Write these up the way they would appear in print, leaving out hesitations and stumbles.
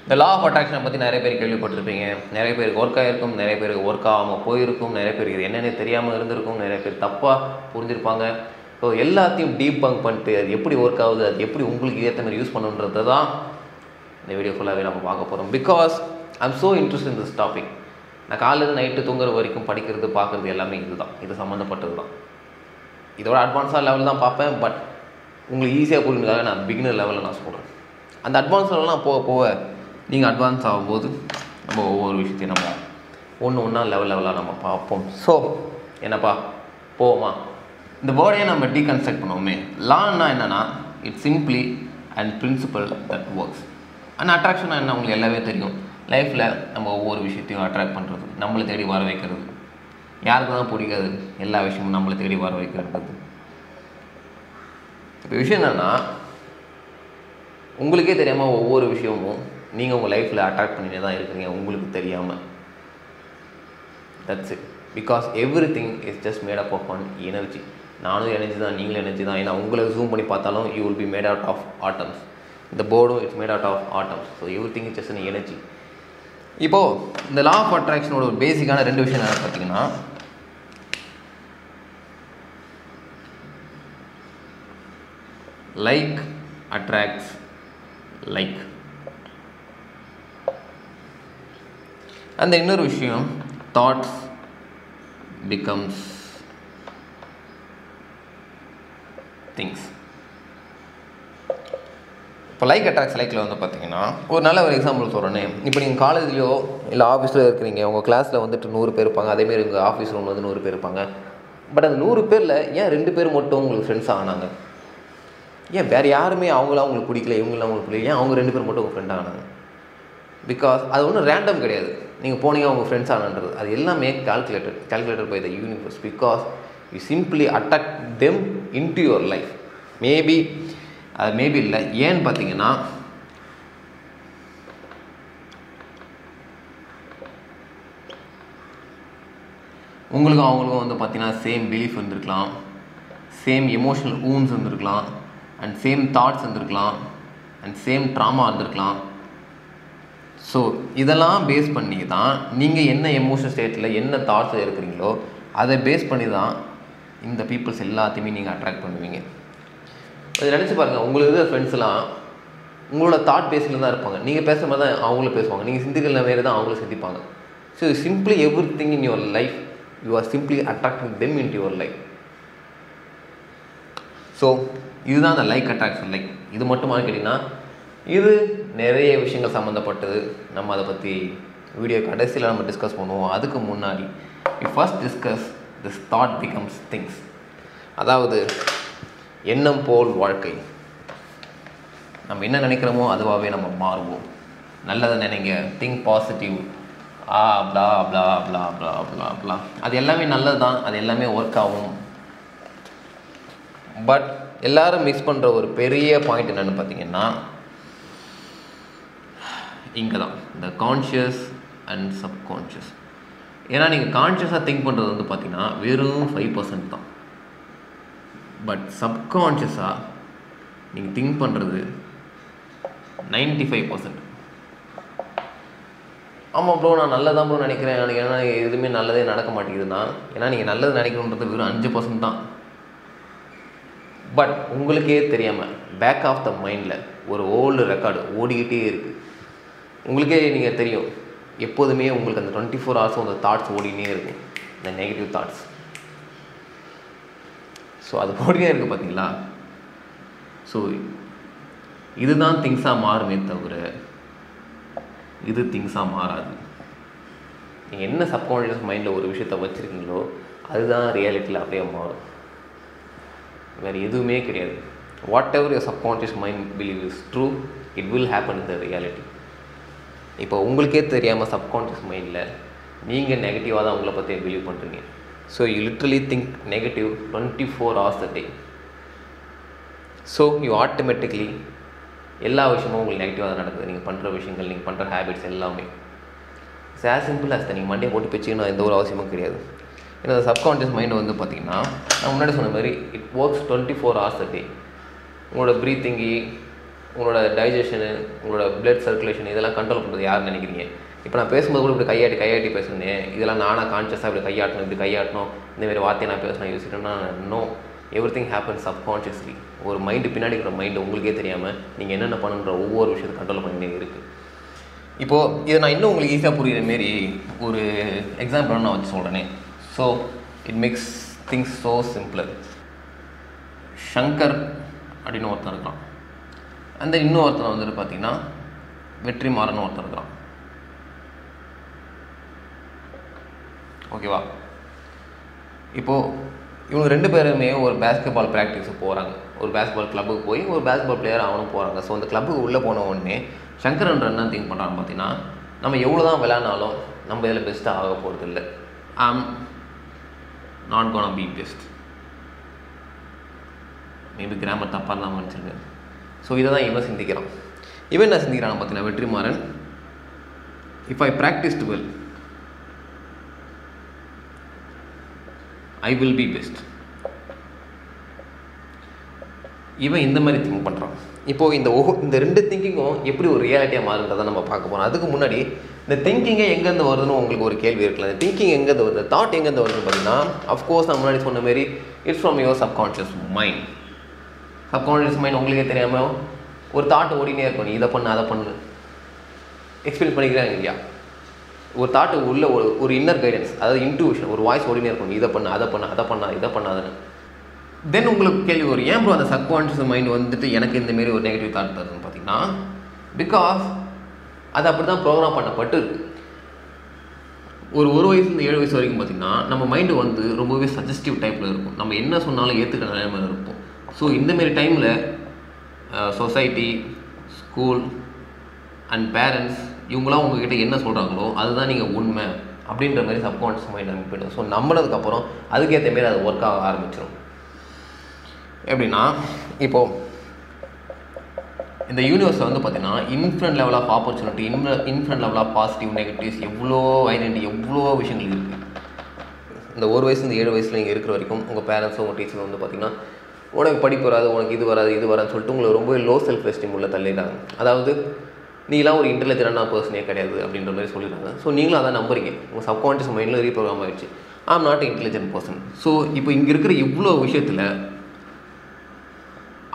இந்த law of அட்ராக்ஷனை பற்றி நிறைய பேர் கேள்விப்பட்டிருப்பீங்க. நிறைய பேருக்கு ஒர்க் ஆகிருக்கும், நிறைய பேருக்கு ஒர்க் ஆகாமல் போயிருக்கும், நிறைய பேருக்கு இது என்னென்ன தெரியாமல் இருந்திருக்கும், நிறைய பேர் தப்பாக புரிஞ்சிருப்பாங்க. ஸோ எல்லாத்தையும் டீபங்க் பண்ணிட்டு அது எப்படி ஒர்க் ஆகுது, அது எப்படி உங்களுக்கு ஏற்ற மாதிரி யூஸ் பண்ணுன்றது தான் இந்த வீடியோ ஃபுல்லாகவே நம்ம பார்க்க போகிறோம். Because I am so interest in this topic. நான் காலையில் நைட்டு தூங்குற வரைக்கும் படிக்கிறது பார்க்குறது எல்லாமே இது சம்மந்தப்பட்டது தான். இதோட அட்வான்ஸாக லெவல் தான் பார்ப்பேன். பட் உங்களுக்கு ஈஸியாக புரியுறதுக்காக நான் பிகினர் லெவலில் நான் சொல்கிறேன். அந்த அட்வான்ஸ் லெவல்லாம் போக போக நீங்கள் அட்வான்ஸ் ஆகும்போது நம்ம ஒவ்வொரு விஷயத்தையும் நம்ம ஒன்றா லெவலாக நம்ம பார்ப்போம். ஸோ என்னப்பா போவோமா? இந்த வேர்டையே நம்ம டீகன்ஸ்ட்ரக்ட் பண்ணுவோமே. லான்னா என்னென்னா it's simply and principle that works. And அட்ராக்ஷனாக என்ன உங்களுக்கு எல்லாமே தெரியும். லைஃப்பில் நம்ம ஒவ்வொரு விஷயத்தையும் அட்ராக்ட் பண்ணுறது, நம்மளை தேடி வர வைக்கிறது. யாருக்கு தான் பிடிக்காது எல்லா விஷயமும் நம்மளை தேடி வர வைக்கிறது. இப்போ விஷயம் என்னென்னா உங்களுக்கே தெரியாமல் ஒவ்வொரு விஷயமும் நீங்கள் உங்கள் லைஃப்பில் அட்ராக்ட் பண்ணினே தான் இருக்கிறீங்க உங்களுக்கு தெரியாமல். That's it. Because everything is just made up of one energy. நானும் எனர்ஜி தான், நீங்களும் எனர்ஜி தான். ஏன்னா உங்களை ஜூம் பண்ணி பார்த்தாலும் you will be made out of atoms. இந்த போர்டும் it's made out of atoms. So everything is just an energy. இப்போது இந்த லா ஆஃப் அட்ராக்ஷனோட ஒரு பேசிக்கான 2 விஷயம் என்ன பார்த்தீங்கன்னா, லைக் அட்ராக்ட்ஸ் லைக். அந்த இன்னொரு விஷயம் தாட்ஸ் பிகம்ஸ் திங்ஸ். இப்போ லைக் அட்ராக்ட்ஸ் லைக்கில் வந்து பார்த்தீங்கன்னா ஒரு நல்ல ஒரு எக்ஸாம்பிள் சொல்கிறேன்னே. இப்போ நீங்கள் காலேஜ்லையோ இல்லை ஆஃபீஸில் இருக்கிறீங்க, உங்கள் கிளாஸில் வந்துட்டு 100 பேர் இருப்பாங்க. அதேமாரி உங்கள் ஆஃபீஸ் ரூமில் வந்து 100 பேர் இருப்பாங்க. பட் அந்த 100 பேரில் ஏன் 2 பேர் மட்டும் உங்களுக்கு ஃப்ரெண்ட்ஸாக ஆனாங்க? ஏன் வேறு யாருமே அவங்களாம் உங்களுக்கு பிடிக்கல, இவங்களாம் உங்களுக்கு பிடிக்கல, ஏன் அவங்க 2 பேர் மட்டும் உங்கள் ஃப்ரெண்ட் ஆனாங்க? பிகாஸ் அது ஒன்றும் ரேண்டம் கிடையாது. நீங்கள் போனீங்க அவங்க ஃப்ரெண்ட்ஸ் ஆனன்றது அது எல்லாமே calculated by the universe. Because you simply attract them into your life. Maybe அது மேபி இல்லை. ஏன்னு பார்த்தீங்கன்னா உங்களுக்கும் அவங்களுக்கும் வந்து பார்த்தீங்கன்னா சேம் பிலீஃப் இருந்திருக்கலாம், சேம் எமோஷனல் ஊன்ஸ் இருந்திருக்கலாம், அண்ட் சேம் தாட்ஸ் இருந்திருக்கலாம், அண்ட் சேம் ட்ராமா இருந்திருக்கலாம். ஸோ இதெல்லாம் பேஸ் பண்ணி தான் நீங்கள் என்ன எமோஷனல் ஸ்டேட்டில் என்ன தாட்ஸில் இருக்கிறீங்களோ அதை பேஸ் பண்ணி தான் இந்த பீப்புள்ஸ் எல்லாத்தையுமே நீங்கள் அட்ராக்ட் பண்ணுவீங்க. அதை நினச்சி பாருங்கள். உங்களுக்கு ஃப்ரெண்ட்ஸ்லாம் உங்களோட தாட் பேஸில் தான் இருப்பாங்க. நீங்கள் பேசுகிற மாதிரி தான் அவங்களும் பேசுவாங்க. நீங்கள் சிந்திக்கிற வேறு தான் அவங்களும் சிந்திப்பாங்க. So simply everything in your life you are simply attracting them in your life. So இதுதான் அந்த லைக் அட்ராக்ஷன். லைக் இது மட்டுமா கேட்டிங்கன்னா இது நிறைய விஷயங்கள் சம்மந்தப்பட்டது. நம்ம அதை பற்றி வீடியோ கடைசியில் நம்ம டிஸ்கஸ் பண்ணுவோம். அதுக்கு முன்னாடி you first discuss this thought becomes things. அதாவது எண்ணம் போல் வாழ்க்கை. நம்ம என்ன நினைக்கிறோமோ அதுவாகவே நம்ம மாறுவோம். நல்லதை நினைங்க, திங்க் பாசிட்டிவ், ப்ளா ப்ளா ப்ளா ப்ளா ப்ளா ப்ளா. அது எல்லாமே நல்லது தான், அது எல்லாமே ஒர்க் ஆகும். பட் எல்லாரும் மிஸ் பண்ணுற ஒரு பெரிய பாயிண்ட் என்னென்னு பார்த்தீங்கன்னா இங்கே தான் இந்த கான்ஷியஸ் அண்ட் சப்கான்ஷியஸ். ஏன்னா நீங்கள் கான்ஷியஸாக திங்க் பண்ணுறது வந்து பார்த்தீங்கன்னா வெறும் 5% தான். பட் சப்கான்ஷியஸாக நீங்கள் திங்க் பண்ணுறது 95%. ஆமாம் ப்ரோ, நான் நல்லதான் ப்ரோ நினைக்கிறேன். எனக்கு ஏன்னா எதுவுமே நல்லதே நடக்க மாட்டேங்குதுன்னா ஏன்னா நீங்கள் நல்லது நினைக்கணுன்றது வெறும் 5% தான். பட் உங்களுக்கே தெரியாமல் பேக் ஆஃப் த மைண்டில் ஒரு ஓல்டு ரெக்கார்டு ஓடிக்கிட்டே இருக்குது. உங்களுக்கே நீங்கள் தெரியும் எப்போதுமே உங்களுக்கு அந்த 24 hours அந்த தாட்ஸ் ஓடினே இருக்கும், இந்த நெகட்டிவ் தாட்ஸ். ஸோ அது ஓடினே இருக்குது பார்த்தீங்களா? ஸோ இதுதான் திங்ஸாக மாறுமே தவிர இது திங்ஸாக மாறாது. நீங்கள் என்ன சப்கான்ஷியஸ் மைண்டில் ஒரு விஷயத்தை வச்சுருக்கீங்களோ அதுதான் ரியாலிட்டியில் அப்படியே மாறும். வேறு எதுவுமே கிடையாது. What ever your subconscious mind believe is true, it will happen in the reality. இப்போ உங்களுக்கே தெரியாமல் சப்கான்ஷியஸ் மைண்டில் நீங்கள் நெகட்டிவாக தான் உங்களை பற்றி பிலீவ் பண்ணுறீங்க. So you literally think negative 24 hours a day. So you automatically எல்லா விஷயமும் உங்களுக்கு நெகட்டிவாக தான் நடக்குது. நீங்கள் பண்ணுற விஷயங்கள், நீங்கள் பண்ணுற ஹேபிட்ஸ் எல்லாமே இட்ஸ் ஆஸ் சிம்பிள் ஆஸ் தான். நீங்கள் மண்டே போட்டு பிச்சுக்கணும் எந்த ஒரு அவசியமும் கிடையாது. ஏன்னா சப்கான்ஷியஸ் மைண்டு வந்து பார்த்திங்கன்னா நான் முன்னாடி சொன்ன மாதிரி it works 24 hours a day. உங்களோட ப்ரீத்திங்கி உங்களோட டைஜஷனு, உங்களோட பிளட் சர்க்குலேஷன் இதெல்லாம் கண்ட்ரோல் பண்ணுறது யாருன்னு நினைக்கிறீங்க? இப்போ நான் பேசும்போது கூட இப்படி கையாட்டி பேசுனேன், இதெல்லாம் நானாக கான்ஷியஸாக இப்படி கையாட்டணும் இந்தமாரி வார்த்தையை நான் பேசினா யோசிச்சிட்டேன்னா no, everything happen subconsciously. ஒரு மைண்டு பின்னாடி இருக்கிற மைண்டு உங்களுக்கே தெரியாமல் நீங்கள் என்னென்ன பண்ணுன்ற ஒவ்வொரு விஷயத்தை கண்ட்ரோல் பண்ணிட்டே இருக்குது. இப்போது இதை நான் இன்னும் உங்களுக்கு ஈஸியாக புரிகிற மாரி ஒரு எக்ஸாம்பிள் நான் வச்சு சொல்கிறேனே. So it makes things so simpler. Shankar அப்படின்னு ஒருத்தன் இருக்கான். அந்த இன்னொருத்தனை வந்துட்டு பார்த்திங்கன்னா வெற்றிமாறன் ஒருத்தன் இருக்கான். ஓகேவா? இப்போது இவங்க 2 பேருமே ஒரு பேஸ்கெட்பால் ப்ராக்டிஸுக்கு போகிறாங்க. ஒரு பேஸ்கெட்பால் கிளப்புக்கு போய் ஒரு பேஸ்கெட்பால் பிளேயர் அவனும் போகிறாங்க. ஸோ அந்த கிளப்புக்கு உள்ளே போன உடனே சங்கரன்ற என்ன திங்க் பண்ணுறான்னு பார்த்தீங்கன்னா, நம்ம எவ்வளோ தான் விளையாடினாலும் நம்ம இதில் பெஸ்ட்டாக ஆக போகிறது இல்லை. I'm not gonna be best. Maybe grammar தப்பாக தான் மன்னிச்சிருக்கேன். ஸோ இதை தான் இவன் சிந்திக்கிறான். இவன் என்ன சிந்திக்கிறான்னு பார்த்தீங்கன்னா, Vetrimaaran, if I practised well I will be best. இவன் இந்த மாதிரி திங்க் பண்ணுறான். இப்போது இந்த 2 திங்கிங்கும் எப்படி ஒரு ரியாலிட்டியாக மாறுன்றதை நம்ம பார்க்க போகிறோம். அதுக்கு முன்னாடி இந்த திங்கிங்கே எங்கேருந்து வருதுன்னு உங்களுக்கு ஒரு கேள்வி இருக்குல்ல. இந்த திங்கிங் எங்கேருந்து வருது, தாட் எங்கேருந்து வருதுன்னு பார்த்தீங்கன்னா, அஃப்கோர்ஸ் நான் முன்னாடி சொன்ன மாரி it's from your subconscious mind. Subconscious mind உங்களுக்கே தெரியாமல் ஒரு தாட் ஓடினே இருக்கும். நீ இதை பண்ணு அதை பண்ணு எக்ஸ்பீரியன்ஸ் பண்ணிக்கிறேன் இல்லையா? ஒரு தாட்டு உள்ள ஒரு இன்னர் கைடன்ஸ், அதாவது இன்ட்யூஷன், ஒரு வாய்ஸ் ஓடினே இருக்கும். நீ இதை பண்ணு அதை பண்ணா இதை பண்ணாதுன்னு. தென் உங்களுக்கு கேள்வி வரும், ஏன் ப்ரோ அந்த சப்கான்ஷியஸ் மைண்ட் வந்துட்டு எனக்கு இந்தமாரி ஒரு நெகட்டிவ் தாட் தருதுன்னு பார்த்தீங்கன்னா, பிகாஸ் அது அப்படி தான் ப்ரோக்ராம் பண்ணப்பட்டு இருக்கு. ஒரு வயசுலேருந்து 7 வயசு வரைக்கும் பார்த்திங்கன்னா நம்ம மைண்டு வந்து ரொம்பவே சஜஸ்டிவ் டைப்பில் இருக்கும். நம்ம என்ன சொன்னாலும் ஏற்றுக்கிற நிலைமையில் இருக்கும். ஸோ இந்தமாரி டைமில் சொசைட்டி, ஸ்கூல் அண்ட் பேரண்ட்ஸ் இவங்களாம் உங்ககிட்ட என்ன சொல்கிறாங்களோ அதுதான் நீங்கள் உண்மை அப்படின்ற மாதிரி சப்கான்ஷியஸ் மைண்ட் அனுப்பிடும். ஸோ நம்பினதுக்கப்புறம் அதுக்கேற்ற மாரி அது ஒர்க் ஆக ஆரம்பிச்சிடும். எப்படின்னா, இப்போது இந்த யூனிவர்ஸில் வந்து பார்த்திங்கன்னா infinite level of opportunity, infinite level of positive negatives, எவ்வளோ ஐடென்டிட்டி, எவ்வளோ விஷயங்கள் இருக்குது. இந்த 1 வயசுலேருந்து 7 வயசில் நீங்கள் இருக்கிற வரைக்கும் உங்கள் பேரண்ட்ஸும் உங்கள் டீச்சரும் வந்து பார்த்திங்கன்னா, உனக்கு படிப்பு வராது, உனக்கு இது வராதுன்னு சொல்லிட்டு உங்களை ரொம்ப லோ செல்ஃப் எஸ்டீம் உள்ள தள்ளிடுறாங்க. அதாவது நீங்களாம் ஒரு இன்டெலிஜென்டான பர்சனே கிடையாது அப்படின்ற மாதிரி சொல்லிடுறாங்க. ஸோ நீங்களும் அதை நம்புறீங்க. உங்கள் சப்கான்ஷியஸ் மைண்டில் ரீப்ரோக்ராம் ஆகிடுச்சு, ஐ am not intelligent person. So இப்போ இங்கே இருக்கிற இவ்வளோ விஷயத்தில்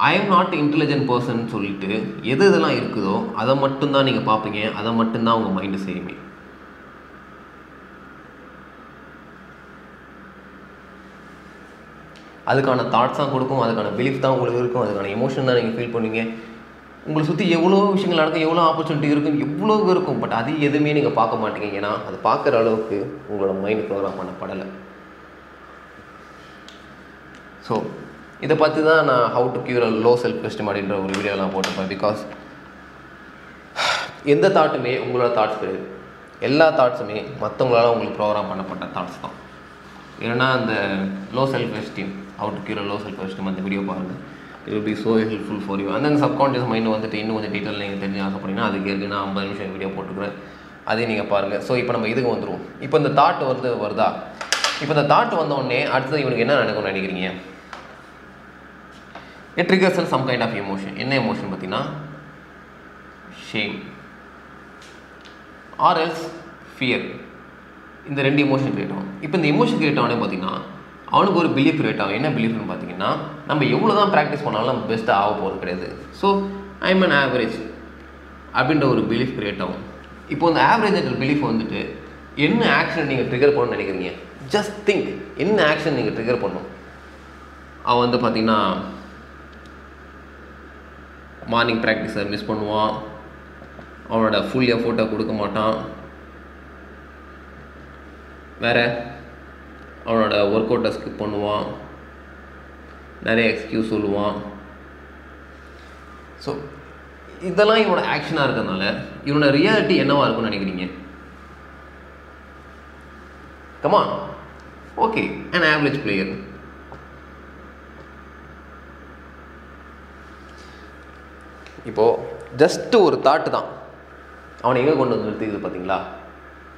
ஐ எம் நாட் இன்டெலிஜென்ட் பர்சன் சொல்லிட்டு இதெல்லாம் இருக்குதோ அதை மட்டும்தான் நீங்கள் பார்ப்பீங்க, அதை மட்டும்தான் உங்கள் மைண்டு செய்யுமே. அதுக்கான தாட்ஸ் தான் கொடுக்கும், அதுக்கான பிலீஃப் தான் உங்களுக்கு இருக்கும், அதுக்கான எமோஷன் தான் நீங்கள் ஃபீல் பண்ணுவீங்க. உங்களை சுற்றி எவ்வளோ விஷயங்கள் நடக்கும், எவ்வளோ ஆப்பர்ச்சுனிட்டி இருக்கும், எவ்வளோ இருக்கும். பட் அது எதுவுமே நீங்கள் பார்க்க மாட்டீங்க. ஏன்னா அது பார்க்குற அளவுக்கு உங்களோட மைண்ட் ப்ரோக்ராம் பண்ணப்படலை. ஸோ இதை பற்றி தான் நான் how to cure low self esteem அப்படின்ற ஒரு வீடியோலாம் போட்டிருப்பேன். பிகாஸ் எந்த தாட்டுமே உங்களோட தாட்ஸ் கிடையாது. எல்லா தாட்ஸுமே மற்றவங்களால் உங்களுக்கு ப்ரோக்ராம் பண்ணப்பட்ட தாட்ஸ் தான். ஏன்னா அந்த low self esteem, how to cure low self esteem அந்த வீடியோ பாருங்கள். It will B so helpful for you. அந்த சப்கான்ஷியஸ் மைண்ட் வந்துட்டு இன்னும் கொஞ்சம் டீட்டெயில் நீங்கள் தெரிஞ்சு ஆசைப்பட்டீங்கன்னா அதுக்கு ஏற்கனவே நான் 50 நிமிஷம் வீடியோ போட்டுக்கிறேன், அதையும் நீங்கள் பாருங்கள். ஸோ இப்போ நம்ம இதுக்கு வந்துடுவோம். இப்போ இந்த தாட் வருதா? இப்போ இந்த தாட் வந்தோடனே அடுத்தது இவனுக்கு என்ன நினைக்கணும்னு நினைக்கிறீங்க? It triggers some kind of emotion. என்ன எமோஷன் பார்த்தீங்கன்னா, ஷேம் ஆர் எல்ஸ் ஃபியர். இந்த 2 எமோஷன் கிரியேட் ஆகும். இப்போ இந்த எமோஷன் கிரியேட் ஆனே பார்த்தீங்கன்னா அவனுக்கு ஒரு பிலீஃப் கிரியேட் ஆகும். என்ன பிலீஃப்னு பார்த்தீங்கன்னா, நம்ம எவ்வளோ தான் ப்ராக்டிஸ் பண்ணாலும் நம்ம பெஸ்ட்டாக ஆக போகிறது கிடையாது. So I am an average அப்படின்ற ஒரு பிலீஃப் கிரியேட் ஆகும். இப்போ இந்த ஆவரேஜ் பிலீஃப் வந்துட்டு என்ன ஆக்ஷன் நீங்கள் ட்ரிகர் பண்ணணும்னு நினைக்கிறீங்க? ஜஸ்ட் திங்க், என்ன ஆக்ஷன் நீங்கள் ட்ரிகர் பண்ணணும்? அவன் வந்து பார்த்திங்கன்னா மார்னிங் ப்ராக்டிஸை மிஸ் பண்ணுவான், அவனோட ஃபுல் எஃபோர்ட்டை கொடுக்க மாட்டான், வேறு அவனோட ஒர்க் அவுட்டை ஸ்கிப் பண்ணுவான், நிறைய எக்ஸ்கியூஸ் சொல்லுவான். ஸோ இதெல்லாம் இவனோட ஆக்ஷனாக இருக்கிறதுனால இவனோட ரியாலிட்டி என்னவாக இருக்கும்னு நினைக்கிறீங்க? Come on, okay, an average player. இப்போது ஜஸ்ட்டு ஒரு தாட்டு தான் அவனை எங்கே கொண்டு வந்து நிறுத்திக்குது பார்த்தீங்களா?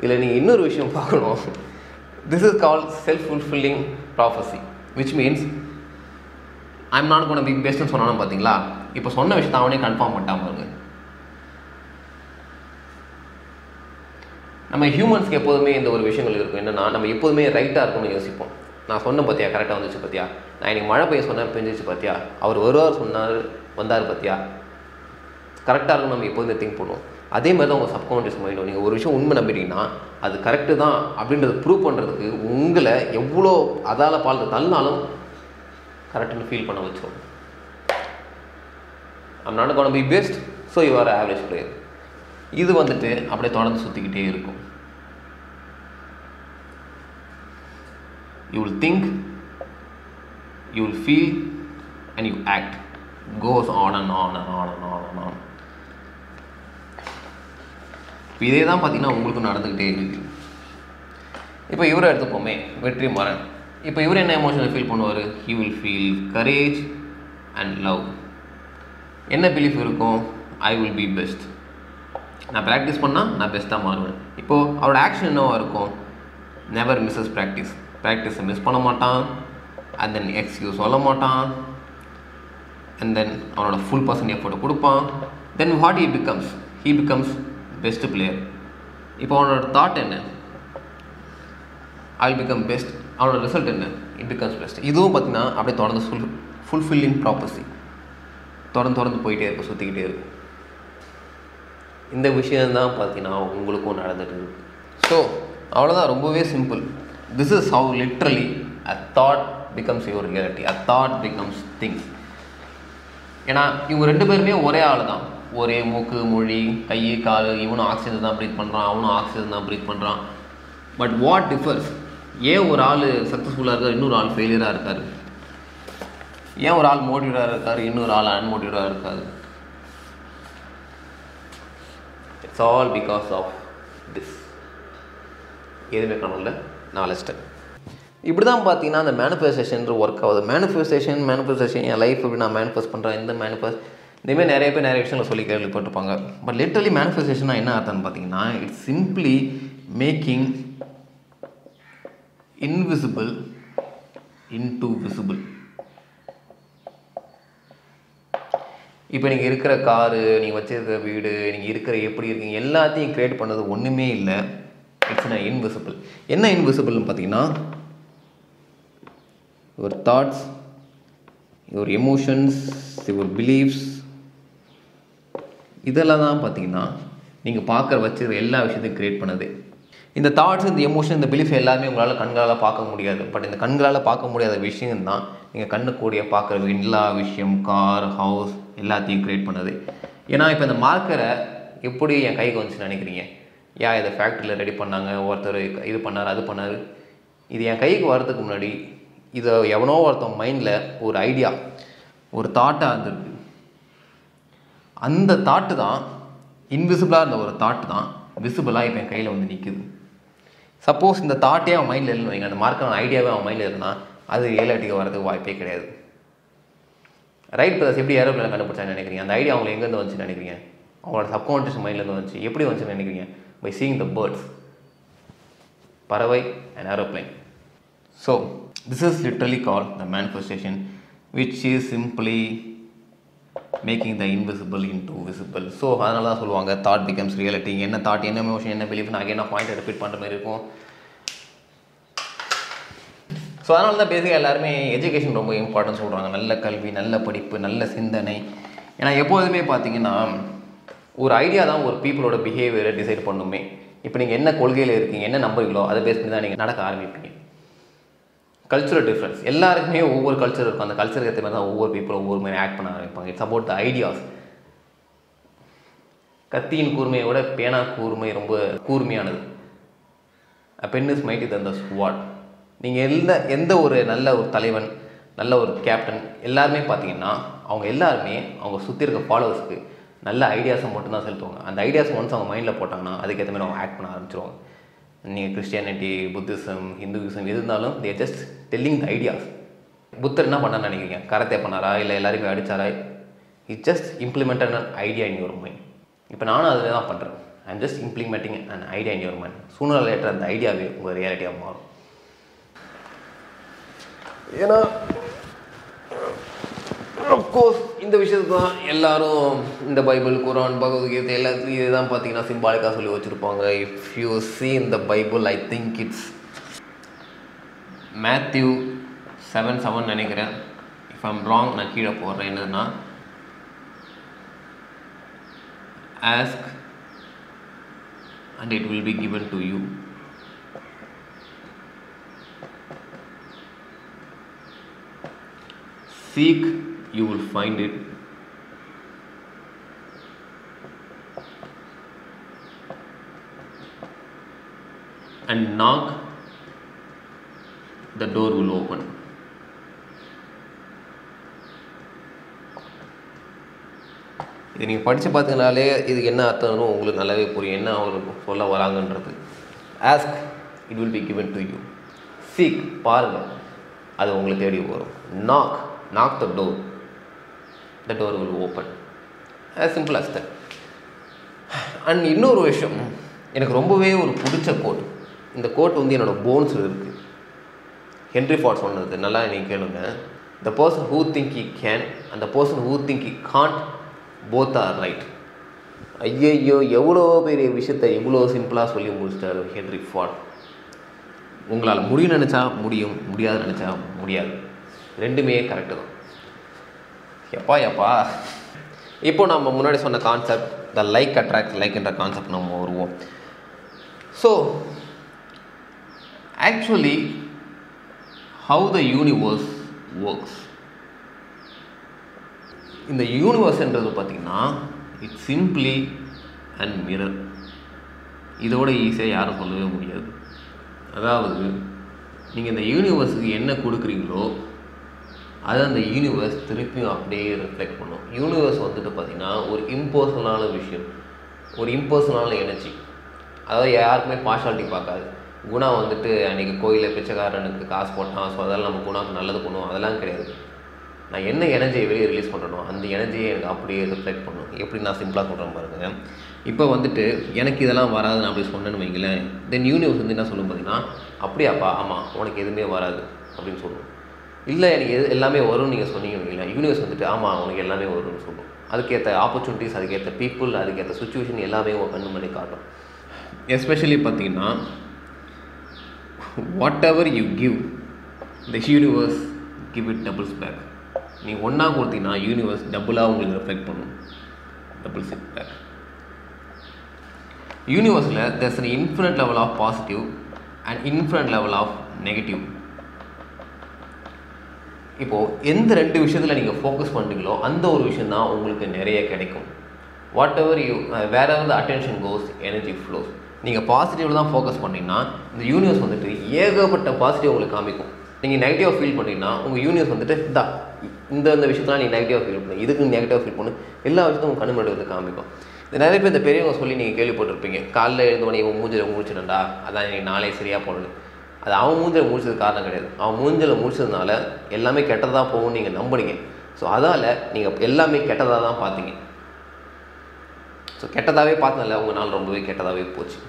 இதில் நீங்கள் இன்னொரு விஷயம் பார்க்கணும். This is called self fulfilling prophecy, which means I am not gonna be பெஸ்ட்னு சொன்னாலும் பார்த்தீங்களா, இப்போ சொன்ன விஷயத்தை அவனே கன்ஃபார்ம் பண்ணிட்டான் பாருங்க. நம்ம ஹியூமன்ஸ்க்கு எப்போதுமே இந்த ஒரு விஷயங்கள் இருக்கும். என்னென்னா, நம்ம எப்போதுமே ரைட்டாக இருக்கும்னு யோசிப்போம். நான் சொன்ன பார்த்தியா, கரெக்டாக வந்துச்சு பார்த்தியா, நான் இன்றைக்கி மழை பெய்ய சொன்னேன் பெஞ்சிச்சு பார்த்தியா, அவர் வருவார் சொன்னார் வந்தார் பார்த்தியா, கரெக்டாக இருக்கும் நம்ம எப்போதுமே திங்க் பண்ணுவோம். அதே மாதிரி தான் உங்கள் சப்கான்ஷியஸ் மைண்டும். நீங்கள் ஒரு விஷயம் உண்மை நம்பிட்டீங்கன்னா அது கரெக்டு தான் அப்படின்றத ப்ரூவ் பண்ணுறதுக்கு உங்களை எவ்வளோ அதால் பால் தள்ளினாலும் கரெக்டுன்னு ஃபீல் பண்ண வச்சோம். I'm not gonna be best, so you are an average player. இது வந்துட்டு அப்படியே தொடர்ந்து சுற்றிக்கிட்டே இருக்கும். You will think, you will feel and you act. Goes on and on and on and on and on. இப்போ இதே தான் பார்த்தீங்கன்னா உங்களுக்கும் நடந்துக்கிட்டே இருக்குது. இப்போ இவரை எடுத்துப்போமே, வெற்றிமாறன். இப்போ இவர் என்ன எமோஷனல் ஃபீல் பண்ணுவார்? he will feel courage and love. என்ன பிலீஃப் இருக்கும்? I will be best. நான் ப்ராக்டிஸ் பண்ணால் நான் பெஸ்ட்டாக மாறுவேன். இப்போது அவரோட ஆக்ஷன் என்னவாக இருக்கும்? never misses practice. ப்ராக்டிஸை மிஸ் பண்ண மாட்டான், அண்ட் தென் எக்ஸ்கியூஸ் சொல்ல மாட்டான், அண்ட் தென் அவனோட ஃபுல் பர்சன்ட் எஃபோர்ட்டை கொடுப்பான். Then what he becomes best player. இப்போ அவனோட தாட் என்ன? I will become best. அவனோட ரிசல்ட் என்ன? It becomes best. இதுவும் பார்த்தீங்கன்னா அப்படியே தொடர்ந்து ஃபுல்ஃபில்லிங் ப்ராப்பர்சி தொடர்ந்து போயிட்டே இருக்கும், சுற்றிக்கிட்டே இருக்கும். இந்த விஷயந்தான் பார்த்தீங்கன்னா உங்களுக்கும் நடந்துட்டு இருக்கு. ஸோ அவ்வளோதான், ரொம்பவே simple. This is how literally a thought becomes your reality. A thought becomes things. ஏன்னா இவங்க ரெண்டு பேருமே ஒரே ஆள் தான், ஒரே மூக்கு மொழி கை கால். இவனும் ஆக்சிஜன் தான் ப்ரீத் பண்ணுறான், அவனும் ஆக்சிஜன் தான் ப்ரீத் பண்ணுறான். But what differs? ஏன் ஒரு ஆள் சக்ஸஸ்ஃபுல்லாக இருக்கார், இன்னொரு ஆள் ஃபெயிலியராக இருக்கார்? ஏன் ஒரு ஆள் மோட்டிவேட்டாக இருக்கார், இன்னொரு ஆள் அன்மோட்டிவேட்டாக இருக்காது? It's all because of this. எதுவுமே காணல நாலெஸ்ட்டு. இப்படி தான் பார்த்தீங்கன்னா அந்த மேனிஃபெஸ்டேஷன் ஒர்க் ஆகுது. மேனிஃபெஸ்டேஷன் என் லைஃப் இப்படி நான் மேனிஃபெஸ்ட் பண்ணுறேன், இந்த இந்தமாதிரி நிறைய பேர் நிறைய விஷயங்களை சொல்லி கேள்விப்பட்டிருப்பாங்க. பட் லிட்டரலி மேனிஃபெஸ்டேஷனாக என்ன அர்த்தம்னு பார்த்தீங்கன்னா, it's simply making invisible into visible. இப்போ நீங்கள் இருக்கிற காரு, நீங்கள் வச்சுருக்கிற வீடு, நீங்கள் இருக்கிற எப்படி இருக்கீங்க, எல்லாத்தையும் க்ரியேட் பண்ணது ஒன்றுமே இல்லை. இட்ஸ் நான் இன்விசிபிள். என்ன இன்விசிபிள்னு பார்த்தீங்கன்னா, your thoughts, your emotions, your beliefs, இதெல்லாம் தான் பார்த்தீங்கன்னா நீங்கள் பார்க்குற வச்சுருக்க எல்லா விஷயத்தையும் க்ரியேட் பண்ணது. இந்த தாட்ஸ், இந்த எமோஷன், இந்த பிலீஃப் எல்லாமே உங்களால் கண்களால் பார்க்க முடியாது. பட் இந்த கண்களால் பார்க்க முடியாத விஷயம்தான் நீங்கள் கண்ணுக்கூடிய பார்க்குற எல்லா விஷயம், கார், ஹவுஸ் எல்லாத்தையும் க்ரியேட் பண்ணது. ஏன்னா இப்போ இந்த மார்க்கரை எப்படி என் கைக்கு வந்துச்சுன்னு நினைக்கிறீங்க? இதை ஃபேக்ட்ரியில் ரெடி பண்ணாங்க, ஒருத்தர் இது பண்ணார், அது பண்ணார். இது என் கைக்கு வர்றதுக்கு முன்னாடி இதை எவனோ ஒருத்தன் மைண்டில் ஒரு ஐடியா, ஒரு தாட்டாக இருந்திருக்கு. அந்த தாட்டு தான் இன்விசிபிளாக இருந்த ஒரு தாட்டு தான் விசிபிளாக இப்போ என் கையில் வந்து நிற்குது. சப்போஸ் இந்த தாட்டே அவன் மைண்டில் இல்லைன்னு வைங்க, அந்த மார்க்கான ஐடியாவே அவன் மைண்டில் இருந்தால் அது ரியாலிட்டிக்கு வரதுக்கு வாய்ப்பே கிடையாது. ரைட் பிரதர்ஸ் எப்படி ஏரோப்ளேன் கண்டுபிடிச்சான்னு நினைக்கிறீங்க? அந்த ஐடியா அவங்களுக்கு எங்கேருந்து வந்துச்சுன்னு நினைக்கிறீங்க? அவங்களோட சப்கான்ஷியஸ் மைண்ட்லேருந்து வந்துச்சு. எப்படி வந்துச்சுன்னு நினைக்கிறீங்க? பை சீயிங் த பேர்ட்ஸ், பறவை and aeroplane. So this is literally called the manifestation, which is simply making the invisible into visible. So அதனால தான் சொல்லுவாங்க தாட் பிகம்ஸ் ரியாலிட்டி. என்ன தாட், என்ன எமோஷன், என்ன பிலீஃப், நான் என்ன பாயிண்ட் ரிப்பீட் பண்ணுற மாதிரி இருக்கும். ஸோ அதனால தான் பேசிக்காக எல்லாருமே எஜுகேஷன் ரொம்ப இம்பார்ட்டன்ஸ் சொல்கிறாங்க. நல்ல கல்வி, நல்ல படிப்பு, நல்ல சிந்தனை. ஏன்னா எப்போதுமே பார்த்தீங்கன்னா ஒரு ஐடியா தான் ஒரு பீப்புளோட பிஹேவியரை டிசைட் பண்ணுமே. இப்போ நீங்கள் என்ன கொள்கையில் இருக்கீங்க, என்ன நம்புறீங்களோ அதை பேஸ் பண்ணி தான் நீங்கள் நடக்க ஆரம்பிப்பீங்க. கல்ச்சுரல் டிஃப்ரென்ஸ், எல்லாருக்குமே ஒவ்வொரு கல்ச்சர் இருக்கும். அந்த கல்ச்சருக்கு ஏற்ற மாதிரி தான் ஒவ்வொரு பீப்புளும் ஒவ்வொரு மாதிரி ஆக்ட் பண்ண ஆரம்பிப்பாங்க. It's about the ideas. கத்தியின் கூர்மையை விட பேனா கூர்மை ரொம்ப கூர்மையானது. Pen is mighty than the sword. நீங்கள் எந்த ஒரு நல்ல ஒரு தலைவன், நல்ல ஒரு கேப்டன், எல்லாருமே பார்த்தீங்கன்னா அவங்க எல்லாருமே அவங்க சுற்றி இருக்க ஃபாலோவர்ஸ்க்கு நல்ல ஐடியாஸை மட்டும்தான் செலுத்துவாங்க. அந்த ஐடியாஸ் ஒன்ஸ் அவங்க மைண்டில் போட்டாங்கன்னா அதுக்கேற்ற மாதிரி அவங்க ஆக்ட் பண்ண ஆரம்பிச்சிருவாங்க. நீங்கள் கிறிஸ்டியானிட்டி, புத்திசம், ஹிந்துவிசம் எது இருந்தாலும் they just telling the ideas. புத்தர் என்ன பண்ணான்னு நினைக்கிறீங்க? கராத்தே பண்ணாரா, இல்லை எல்லாருமே அடித்தாரா? It just implemented an idea in your mind. இப்போ நானும் அதில் தான் பண்ணுறேன். I am just implementing an idea in your mind. Sooner later அந்த ஐடியாவே உங்கள் ரியாலிட்டியாக மாறும். ஏன்னா அஃப்கோர்ஸ் இந்த விஷயத்துக்கு தான் எல்லாரும் இந்த பைபிள், குரான், பகவத்கீதை எல்லாத்துலையும் இதுதான் பார்த்தீங்கன்னா சிம்பாலிக்காக சொல்லி வச்சுருப்பாங்க. If you see in the Bible, I think it's Matthew 7:7 நினைக்கிறேன். இஃப் ஐம் ராங் நான் கீழே போடுறேன். என்னதுன்னா, ask and it will be given to you. Seek, you will find it. And knock, the door will open. இது நீங்கள் படித்து பார்த்தீங்கனாலே இதுக்கு என்ன அர்த்தம்னு உங்களுக்கு நல்லாவே புரியும், என்ன அவர் சொல்ல வராங்கன்றது. Ask, it will be given to you. Seek, பாருங்கள், அது உங்களுக்கு தேடி வரும். Knock, knock the door will open. as simple as that. And இன்னொரு விஷயம், எனக்கு ரொம்பவே ஒரு பிடிச்ச கோட். இந்த கோட் வந்து என்னோடய போன்ஸில் இருக்குது. ஹென்ரி ஃபார்ட் சொன்னது, நல்லா நீங்கள் கேளுங்க. the person who think he can and the person who think he can't, both are right. ஐயோ, எவ்வளோ பெரிய விஷயத்தை இவ்வளோ சிம்பிளாக சொல்லி முடிச்சிட்டாரு ஹென்ரி ஃபார்ட். உங்களால் முடியும் நினச்சா முடியும், முடியாது நினச்சா முடியாது, ரெண்டுமே கரெக்டு தான். எப்பா இப்போ நம்ம முன்னாடி சொன்ன concept, the like attract like என்ற கான்செப்ட் நம்ம வருவோம். So actually how the universe works. இந்த யூனிவர்ஸ்ன்றது பார்த்திங்கன்னா இட்ஸ் சிம்பிளி அண்ட் மிரர். இதோட ஈஸியாக யாரும் சொல்லவே முடியாது. அதாவது நீங்கள் இந்த யூனிவர்ஸுக்கு என்ன கொடுக்குறீங்களோ அது அந்த யூனிவர்ஸ் திருப்பியும் அப்படியே ரிஃப்ளெக்ட் பண்ணும். யூனிவர்ஸ் வந்துட்டு பார்த்திங்கன்னா ஒரு இம்பர்சனலான விஷயம், ஒரு இம்பர்சனலான எனர்ஜி. அதாவது யாருக்குமே பார்ஷாலிட்டி பார்க்காது. குணா வந்துட்டு அன்றைக்கி கோயிலில் பிச்சைக்காரனுக்கு காசு போட்டான், ஸோ அதெல்லாம் நம்ம குணாவுக்கு நல்லது பண்ணுவோம், அதெல்லாம் கிடையாது. நான் என்ன எனர்ஜியை வெளியே ரிலீஸ் பண்ணுறனோ அந்த எனர்ஜியை எனக்கு அப்படியே ரிஃப்ளெக்ட் பண்ணும். எப்படி நான் சிம்பிளாக சொல்கிறேன் பாருங்கள். இப்போ வந்துட்டு எனக்கு இதெல்லாம் வராது நான் அப்படி சொன்னேன்னு வைங்களேன், தென் யூனிவர்ஸ் வந்து என்ன சொல்லும் பார்த்தீங்கன்னா, அப்படியாப்பா, ஆமாம் உனக்கு எதுவுமே வராது அப்படின்னு சொல்லுவோம். இல்லை எனக்கு எல்லாமே வரும்னு நீங்கள் சொன்னீங்கன்னு வைங்களேன், யூனிவர்ஸ் வந்துட்டு ஆமாம் உனக்கு எல்லாமே வரும்னு சொல்லும். அதுக்கேற்ற ஆப்பர்ச்சுனிட்டிஸ், அதுக்கேற்ற பீப்புள், அதுக்கேற்ற சுச்சுவேஷன் எல்லாமே உங்கள் கண்ணு மணி காட்டும். எஸ்பெஷலி பார்த்தீங்கன்னா, whatever you give, the universe give it doubles back. நீங்கள் ஒன்றா கொடுத்தீங்கன்னா யூனிவர்ஸ் டபுளாக உங்களுக்கு ரெஃப்ளெக்ட் பண்ணும், டபுள்ஸ் இட் பேக். யூனிவர்ஸில் there's an infinite level of positive and infinite level of negative. இப்போது எந்த ரெண்டு விஷயத்தில் நீங்கள் ஃபோக்கஸ் பண்ணுறீங்களோ அந்த ஒரு விஷயம் தான் உங்களுக்கு நிறைய கிடைக்கும். Whatever you wherever the attention goes, energy flows. நீங்கள் பாசிட்டிவில் தான் ஃபோக்கஸ் பண்ணிங்கன்னா இந்த யூனிவர்ஸ் வந்துட்டு ஏகப்பட்ட பாசிட்டிவ் உங்களுக்கு காமிக்கும். நீங்கள் நெகட்டிவாக ஃபீல் பண்ணிங்கன்னா உங்கள் யூனிவர்ஸ் வந்துட்டு இந்த விஷயத்தெலாம் நீங்கள் நெகட்டிவாக ஃபீல் பண்ணு, இதுக்கு நெகட்டிவாக ஃபீல் பண்ணு, எல்லா விஷயத்தையும் உங்கள் கண்ணு முன்னாடி வந்து காமிக்கும். இது நிறைய பேர் இந்த பெரியவங்க சொல்லி நீங்கள் கேள்விப்பட்டிருப்பீங்க, காலையில் எழுந்தவனே இவன் மூஞ்சில் முடிச்சிடண்டா, அதான் நீங்கள் நாளே சரியாக போடணும். அது அவன் மூஞ்சில் முடிச்சது காரணம் கிடையாது, அவன் மூஞ்சில் முடிச்சதுனால எல்லாமே கெட்டதாக போகும்னு நீங்கள் நம்புனீங்க. ஸோ அதால் நீங்கள் எல்லாமே கெட்டதாக தான் பார்த்தீங்க. ஸோ கெட்டதாகவே பார்த்தனால உங்கள் நாள் ரொம்பவே கெட்டதாகவே போச்சு.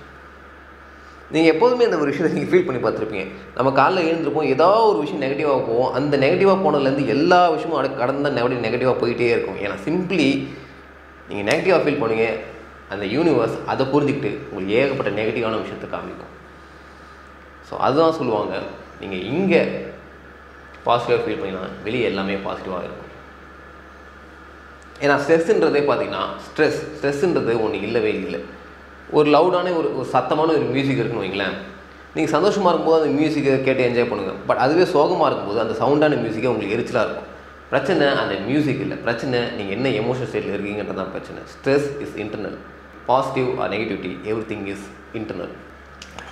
நீங்கள் எப்போதுமே இந்த ஒரு விஷயத்தை நீங்கள் ஃபீல் பண்ணி பார்த்துருப்பீங்க. நம்ம காலையில் எழுந்திருப்போம், ஏதாவது ஒரு விஷயம் நெகட்டிவாக போவோம், அந்த நெகட்டிவாக போனதுலேருந்து எல்லா விஷயமும் கடந்த நெகட்டிவாக போயிட்டே இருக்கும். ஏன்னா சிம்பிளி நீங்கள் நெகட்டிவாக ஃபீல் பண்ணுவீங்க, அந்த யூனிவர்ஸ் அதை புரிஞ்சுக்கிட்டு உங்களுக்கு ஏகப்பட்ட நெகட்டிவான விஷயத்தை காமிக்கும். ஸோ அதுதான் சொல்லுவாங்க, நீங்கள் இங்கே பாசிட்டிவாக ஃபீல் பண்ணிங்கன்னா வெளியே எல்லாமே பாசிட்டிவாக இருக்கும். ஏன்னா ஸ்ட்ரெஸ்ஸுன்றதே பார்த்தீங்கன்னா ஸ்ட்ரெஸ்ஸுன்றது ஒன்று இல்லவே இல்லை. ஒரு லவுடான ஒரு சத்தமான ஒரு மியூசிக் இருக்குன்னு வைங்களேன், நீங்கள் சந்தோஷமாக இருக்கும்போது அந்த மியூசிக்கை கேட்டு என்ஜாய் பண்ணுங்கள். பட் அதுவே சோகமாக இருக்கும்போது அந்த சவுண்டான மியூசிக்கே உங்களுக்கு எரிச்சலாக இருக்கும். பிரச்சனை அந்த மியூசிக் இல்லை, பிரச்சனை நீங்கள் என்ன எமோஷனல் ஸ்டேட்டில் இருக்கீங்கன்றது தான் பிரச்சனை. Stress is internal, positive or negativity every thing is internal.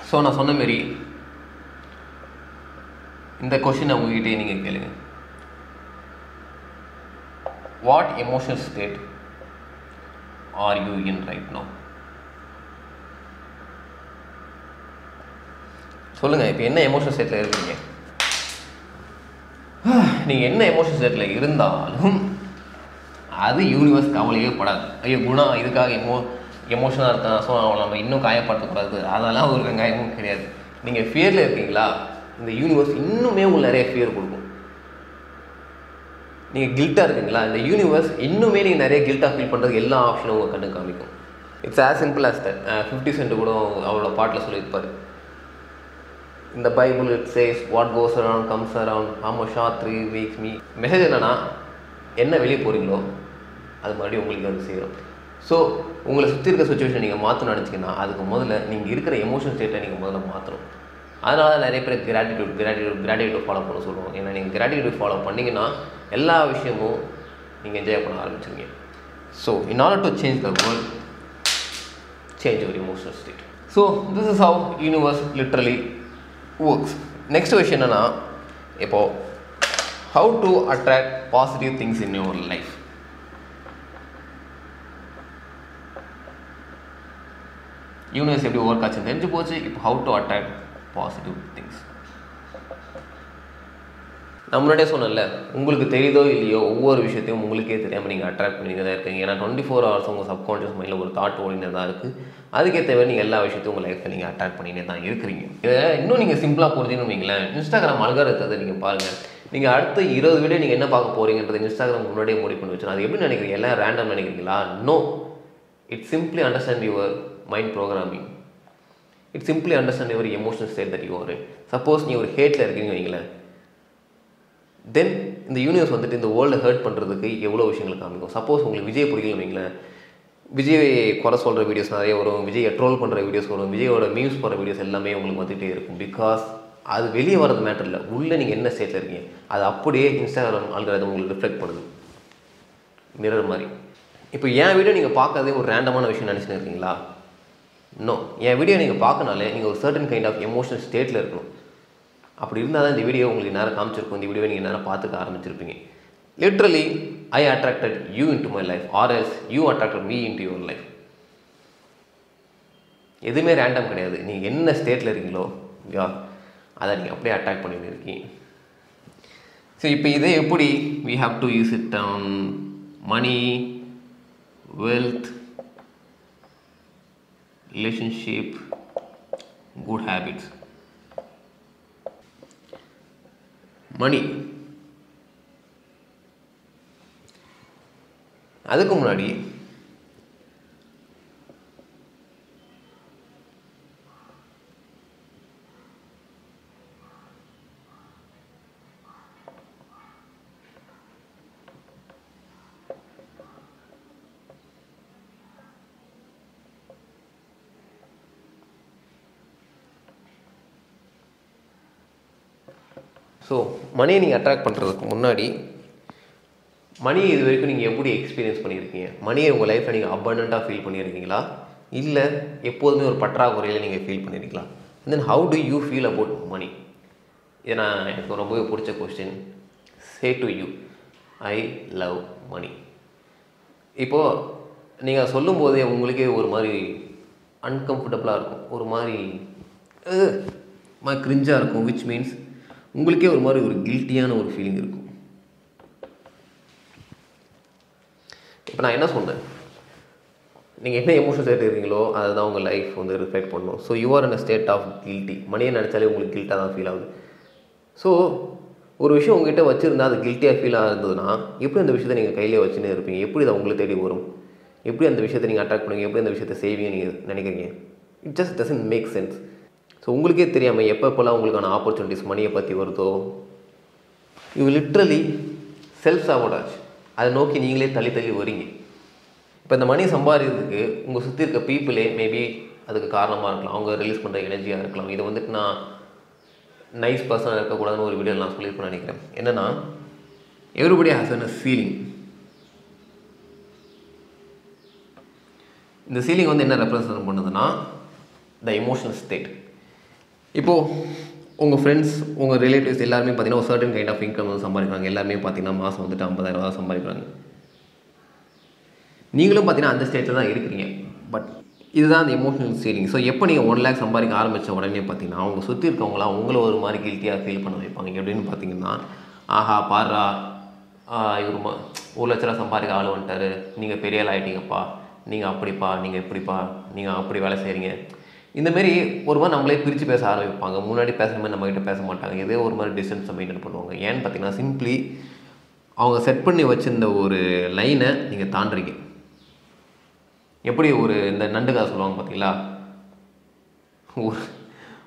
So நான் சொன்ன மாரி இந்த கொஷினை உங்ககிட்டே நீங்கள் கேளுங்க, what emotional state are you in right now? சொல்லுங்கள், இப்போ என்ன எமோஷனல் ஸ்டேட்டில் இருக்கீங்க? நீங்கள் என்ன எமோஷனல் ஸ்டேட்டில் இருந்தாலும் அது யூனிவர்ஸ் கவலையே படாது. ஐயோ குணா இதுக்காக எமோஷனாக இருக்கான், ஸோ அவளை நம்ம இன்னும் காயப்படுத்தக்கூடாது, அதெல்லாம் ஒரு வெங்காயமும் கிடையாது. நீங்கள் ஃபியரில் இருக்கீங்களா, இந்த யூனிவர்ஸ் இன்னுமே உங்களுக்கு நிறைய ஃபியர் கொடுக்கும். நீங்கள் கில்ட்டாக இருக்கீங்களா, இந்த யூனிவர்ஸ் இன்னுமே நீங்கள் நிறைய கில்ட்டாக ஃபீல் பண்ணுறதுக்கு எல்லா ஆப்ஷனும் உங்கள் கண்ணுக்கு காமிக்கும். It's as simple as that. 50 Cent கூட அவரோட பாட்டில் சொல்லியிருப்பார், இந்த Bible it chase what goes around comes around, ஆமாம் ஷார்ட் 3 weeks மீ. மெசேஜ் என்னன்னா, என்ன வெளியே போகிறீங்களோ அது மறுபடியும் உங்களுக்கு வந்து சேரும். ஸோ உங்களை சுற்றி இருக்க சுச்சுவேஷன் நீங்கள் மாற்றணும்னு நினச்சிங்கன்னா அதுக்கு முதல்ல நீங்கள் இருக்கிற எமோஷன் ஸ்டேட்டை நீங்கள் முதல்ல மாற்றணும். அதனால தான் நிறைய பேர் கிராட்டிடியூட் ஃபாலோ பண்ண சொல்லுவோம். ஏன்னா நீங்கள் கிராட்டிடியூட் ஃபாலோ பண்ணிங்கன்னா எல்லா விஷயமும் நீங்கள் என்ஜாய் பண்ண ஆரம்பிச்சிருங்க. So in order to change the world, change your emotional state. So this is how universe literally works. Next விஷயம் என்னென்னா, இப்போது how to attract positive things in your life. Universe எப்படி ஒர்க் ஆச்சுன்னு தெரிஞ்சு போச்சு. இப்போ how to attract positive things. நான் முன்னாடியே சொன்னேன்ல, உங்களுக்கு தெரியுதோ இல்லையோ ஒவ்வொரு விஷயத்தையும் உங்களுக்கே தெரியாமல் நீங்கள் அட்ராக்ட் பண்ணிட்டு தான் இருக்கீங்க. ஏன்னா 24 hours உங்கள் சப்கான்ஷியஸ் மைண்டில் ஒரு தாட் ஓடினே தான் இருக்குது. அதுக்கேற்ற நீங்கள் எல்லா விஷயத்தையும் உங்கள் லைஃப்பில் நீங்கள் அட்ராக்ட் பண்ணினே தான் இருக்கிறீங்க. இதை இன்னும் நீங்கள் சிம்பிளாக புரிஞ்சுன்னு வைங்களேன், இன்ஸ்டாகிராம் அல்காரிதத்தை நீங்கள் பாருங்கள். நீங்கள் அடுத்த 20 வீடியோ நீங்கள் என்ன பார்க்க போகிறீங்கன்றது இன்ஸ்டாகிராம் முன்னாடியே முடிவு பண்ணி வச்சுருங்க. அது எப்படி நினைக்கிறீங்க? எல்லாம் ரேண்டம் நினைக்கிறீங்களா? No, it simply understand your mind programming. It simply understand your emotional state that you are in. Suppose நீ ஒரு ஹேட்டில் இருக்கீங்கன்னு வைங்களேன், தென் இந்த யூனிவர்ஸ் வந்துட்டு இந்த வேர்ல்டை ஹர்ட் பண்ணுறதுக்கு எவ்வளோ விஷயங்கள் காமிக்கும். சப்போஸ் உங்களுக்கு விஜய் பிடிக்கலன்னு வைங்களேன், விஜய் குறை சொல்கிற வீடியோஸ் நிறைய வரும், விஜயை ட்ரோல் பண்ணுற வீடியோஸ் வரும், விஜயோட மீம்ஸ் போகிற வீடியோஸ் எல்லாமே உங்களுக்கு வந்துகிட்டே இருக்கும். பிகாஸ் அது வெளியே வரது மேட்டர் இல்லை, உள்ளே நீங்கள் என்ன ஸ்டேட்டில் இருக்கீங்க அது அப்படியே இன்ஸ்டாகிராம் ஆல்காரிதம் உங்களுக்கு ரிஃப்ளெக்ட் பண்ணுது, மிரர் மாதிரி. இப்போ என் வீடியோ நீங்கள் பார்க்காதே ஒரு ரேண்டமான விஷயம் நினச்சின்னு இருக்கீங்களா? நோ, என் வீடியோ நீங்கள் பார்க்கனாலே நீங்கள் ஒரு சர்டன் கைண்ட் ஆஃப் எமோஷனல் ஸ்டேட்டில் இருக்கணும். அப்படி இருந்தால் தான் இந்த வீடியோ உங்களுக்கு நேரம் காமிச்சிருக்கும், இந்த வீடியோவை நீங்கள் நேரம் பார்த்துக்க ஆரம்பிச்சிருப்பீங்க. Literally I attracted you into my life or else you attracted me into your life. எதுவுமே ரேண்டம் கிடையாது. நீங்கள் என்ன ஸ்டேட்டில் இருக்கீங்களோ யா அதை நீங்கள் அப்படியே அட்ராக்ட் பண்ணிட்டு இருக்கீங்க. ஸோ இப்போ இதே எப்படி we have to use it on money, wealth, relationship, good habits. மணி, அதுக்கு முன்னாடி ஸோ மணியை நீங்கள் அட்ராக்ட் பண்ணுறதுக்கு முன்னாடி மணி இது வரைக்கும் நீங்கள் எப்படி எக்ஸ்பீரியன்ஸ் பண்ணியிருக்கீங்க? மணியை உங்கள் லைஃப்பில் நீங்கள் அபண்டண்ட்டாக ஃபீல் பண்ணியிருக்கீங்களா, இல்லை எப்போதுமே ஒரு பற்றாக்குறையில் நீங்கள் ஃபீல் பண்ணியிருக்கீங்களா? Then how do you feel about money? இது நான் எனக்கு ரொம்பவே பிடிச்ச question. Say to you I love money. இப்போது நீங்கள் சொல்லும்போதே உங்களுக்கே ஒரு மாதிரி அன்கம்ஃபர்டபுளாக இருக்கும், ஒரு மாதிரி கிரிஞ்சாக இருக்கும். விச் மீன்ஸ் உங்களுக்கே ஒரு மாதிரி ஒரு கில்ட்டியான ஒரு ஃபீலிங் இருக்கும். இப்போ நான் என்ன சொன்னேன், நீங்கள் என்ன எமோஷன் ஸ்டேட் இருக்கீங்களோ அதுதான் உங்கள் லைஃப் வந்து ரிஃப்ளெக்ட் பண்ணணும். So you are in a state of guilty. மணியை நினச்சாலே உங்களுக்கு கில்ட்டாக தான் ஃபீல் ஆகுது. ஸோ ஒரு விஷயம் உங்கள்கிட்ட வச்சுருந்தா அது கில்ட்டியாக ஃபீல் ஆகுதுன்னா எப்படி அந்த விஷயத்தை நீங்கள் கையிலே வச்சுன்னே இருப்பீங்க? எப்படி அதை உங்களுக்கு தேடி வரும்? எப்படி அந்த விஷயத்தை நீங்கள் அட்ராக்ட் பண்ணுவீங்க? எப்படி அந்த விஷயத்தை செய்வீங்க நீங்கள் நினைக்கிறீங்க? It just doesn't make sense. So உங்களுக்கே தெரியாமல் எப்பப்போல்லாம் உங்களுக்கான ஆப்பர்ச்சுனிட்டிஸ் மணியை பற்றி வருதோ யூ லிட்ரலி செல்ஃப் சாபோடாஜ், அதை நோக்கி நீங்களே தள்ளி தள்ளி வரீங்க. இப்போ இந்த மணி சம்பாதிக்கிறதுக்கு உங்கள் சுற்றி இருக்க பீப்புளே மேபி அதுக்கு காரணமாக இருக்கலாம், அவங்க ரிலீஸ் பண்ணுற எனர்ஜியாக இருக்கலாம். இதை வந்துட்டு நான் நைஸ் பர்சனாக இருக்கக்கூடாதுன்னு ஒரு வீடியோ நான் சொல்லியிருப்பேன்னு நினைக்கிறேன். என்னென்னா எவ்ரிபடி ஹாஸ் அ ஃபீலிங். இந்த ஃபீலிங் வந்து என்ன ரெப்ரசன்ட் பண்ணுதுன்னா த எமோஷனல் ஸ்டேட். இப்போது உங்கள் ஃப்ரெண்ட்ஸ், உங்கள் ரிலேட்டிவ்ஸ் எல்லாருமே பார்த்தீங்கன்னா ஒரு சர்டன் கைண்ட் ஆஃப் இன்கம் வந்து சம்பாதிக்கிறாங்க. எல்லாருமே பார்த்தீங்கன்னா மாதம் வந்துட்டு 50,000 சம்பாதிக்கிறாங்க. நீங்களும் பார்த்தீங்கன்னா அந்த ஸ்டேட்டில் தான் இருக்கிறீங்க. பட் இதுதான் அந்த எமோஷனல் ஃபீலிங். ஸோ எப்போ நீங்கள் 1 lakh சம்பாதிக்க ஆரம்பித்த உடனே பார்த்தீங்கன்னா அவங்க சுற்றி இருக்கவங்களாம் உங்களை ஒரு மாதிரி கில்ட்டியாக ஃபீல் பண்ண வைப்பாங்க. எப்படின்னு பார்த்தீங்கன்னா, ஆஹா பாரா இவர் 1 லட்ச ரூபா சம்பாதிக்க ஆள் வந்துட்டார், நீங்கள் பெரிய ஆள் ஆகிட்டீங்கப்பா, நீங்கள் அப்படிப்பா, நீங்கள் இப்படிப்பா, நீங்கள் அப்படி வேலை செய்கிறீங்க. இந்தமாரி ஒரு மாதிரி நம்மளே பிரித்து பேச ஆரம்பிப்பாங்க. முன்னாடி பேசுகிற மாதிரி நம்மகிட்ட பேச மாட்டாங்க. இதே ஒரு மாதிரி டிஸ்டன்ஸை மெயின்டைன் பண்ணுவாங்க. ஏன்னு பார்த்தீங்கன்னா சிம்பிளி அவங்க செட் பண்ணி வச்சிருந்த ஒரு லைனை நீங்கள் தாண்டுறீங்க. எப்படி ஒரு இந்த நண்டு கதை சொல்லுவாங்க பார்த்தீங்களா,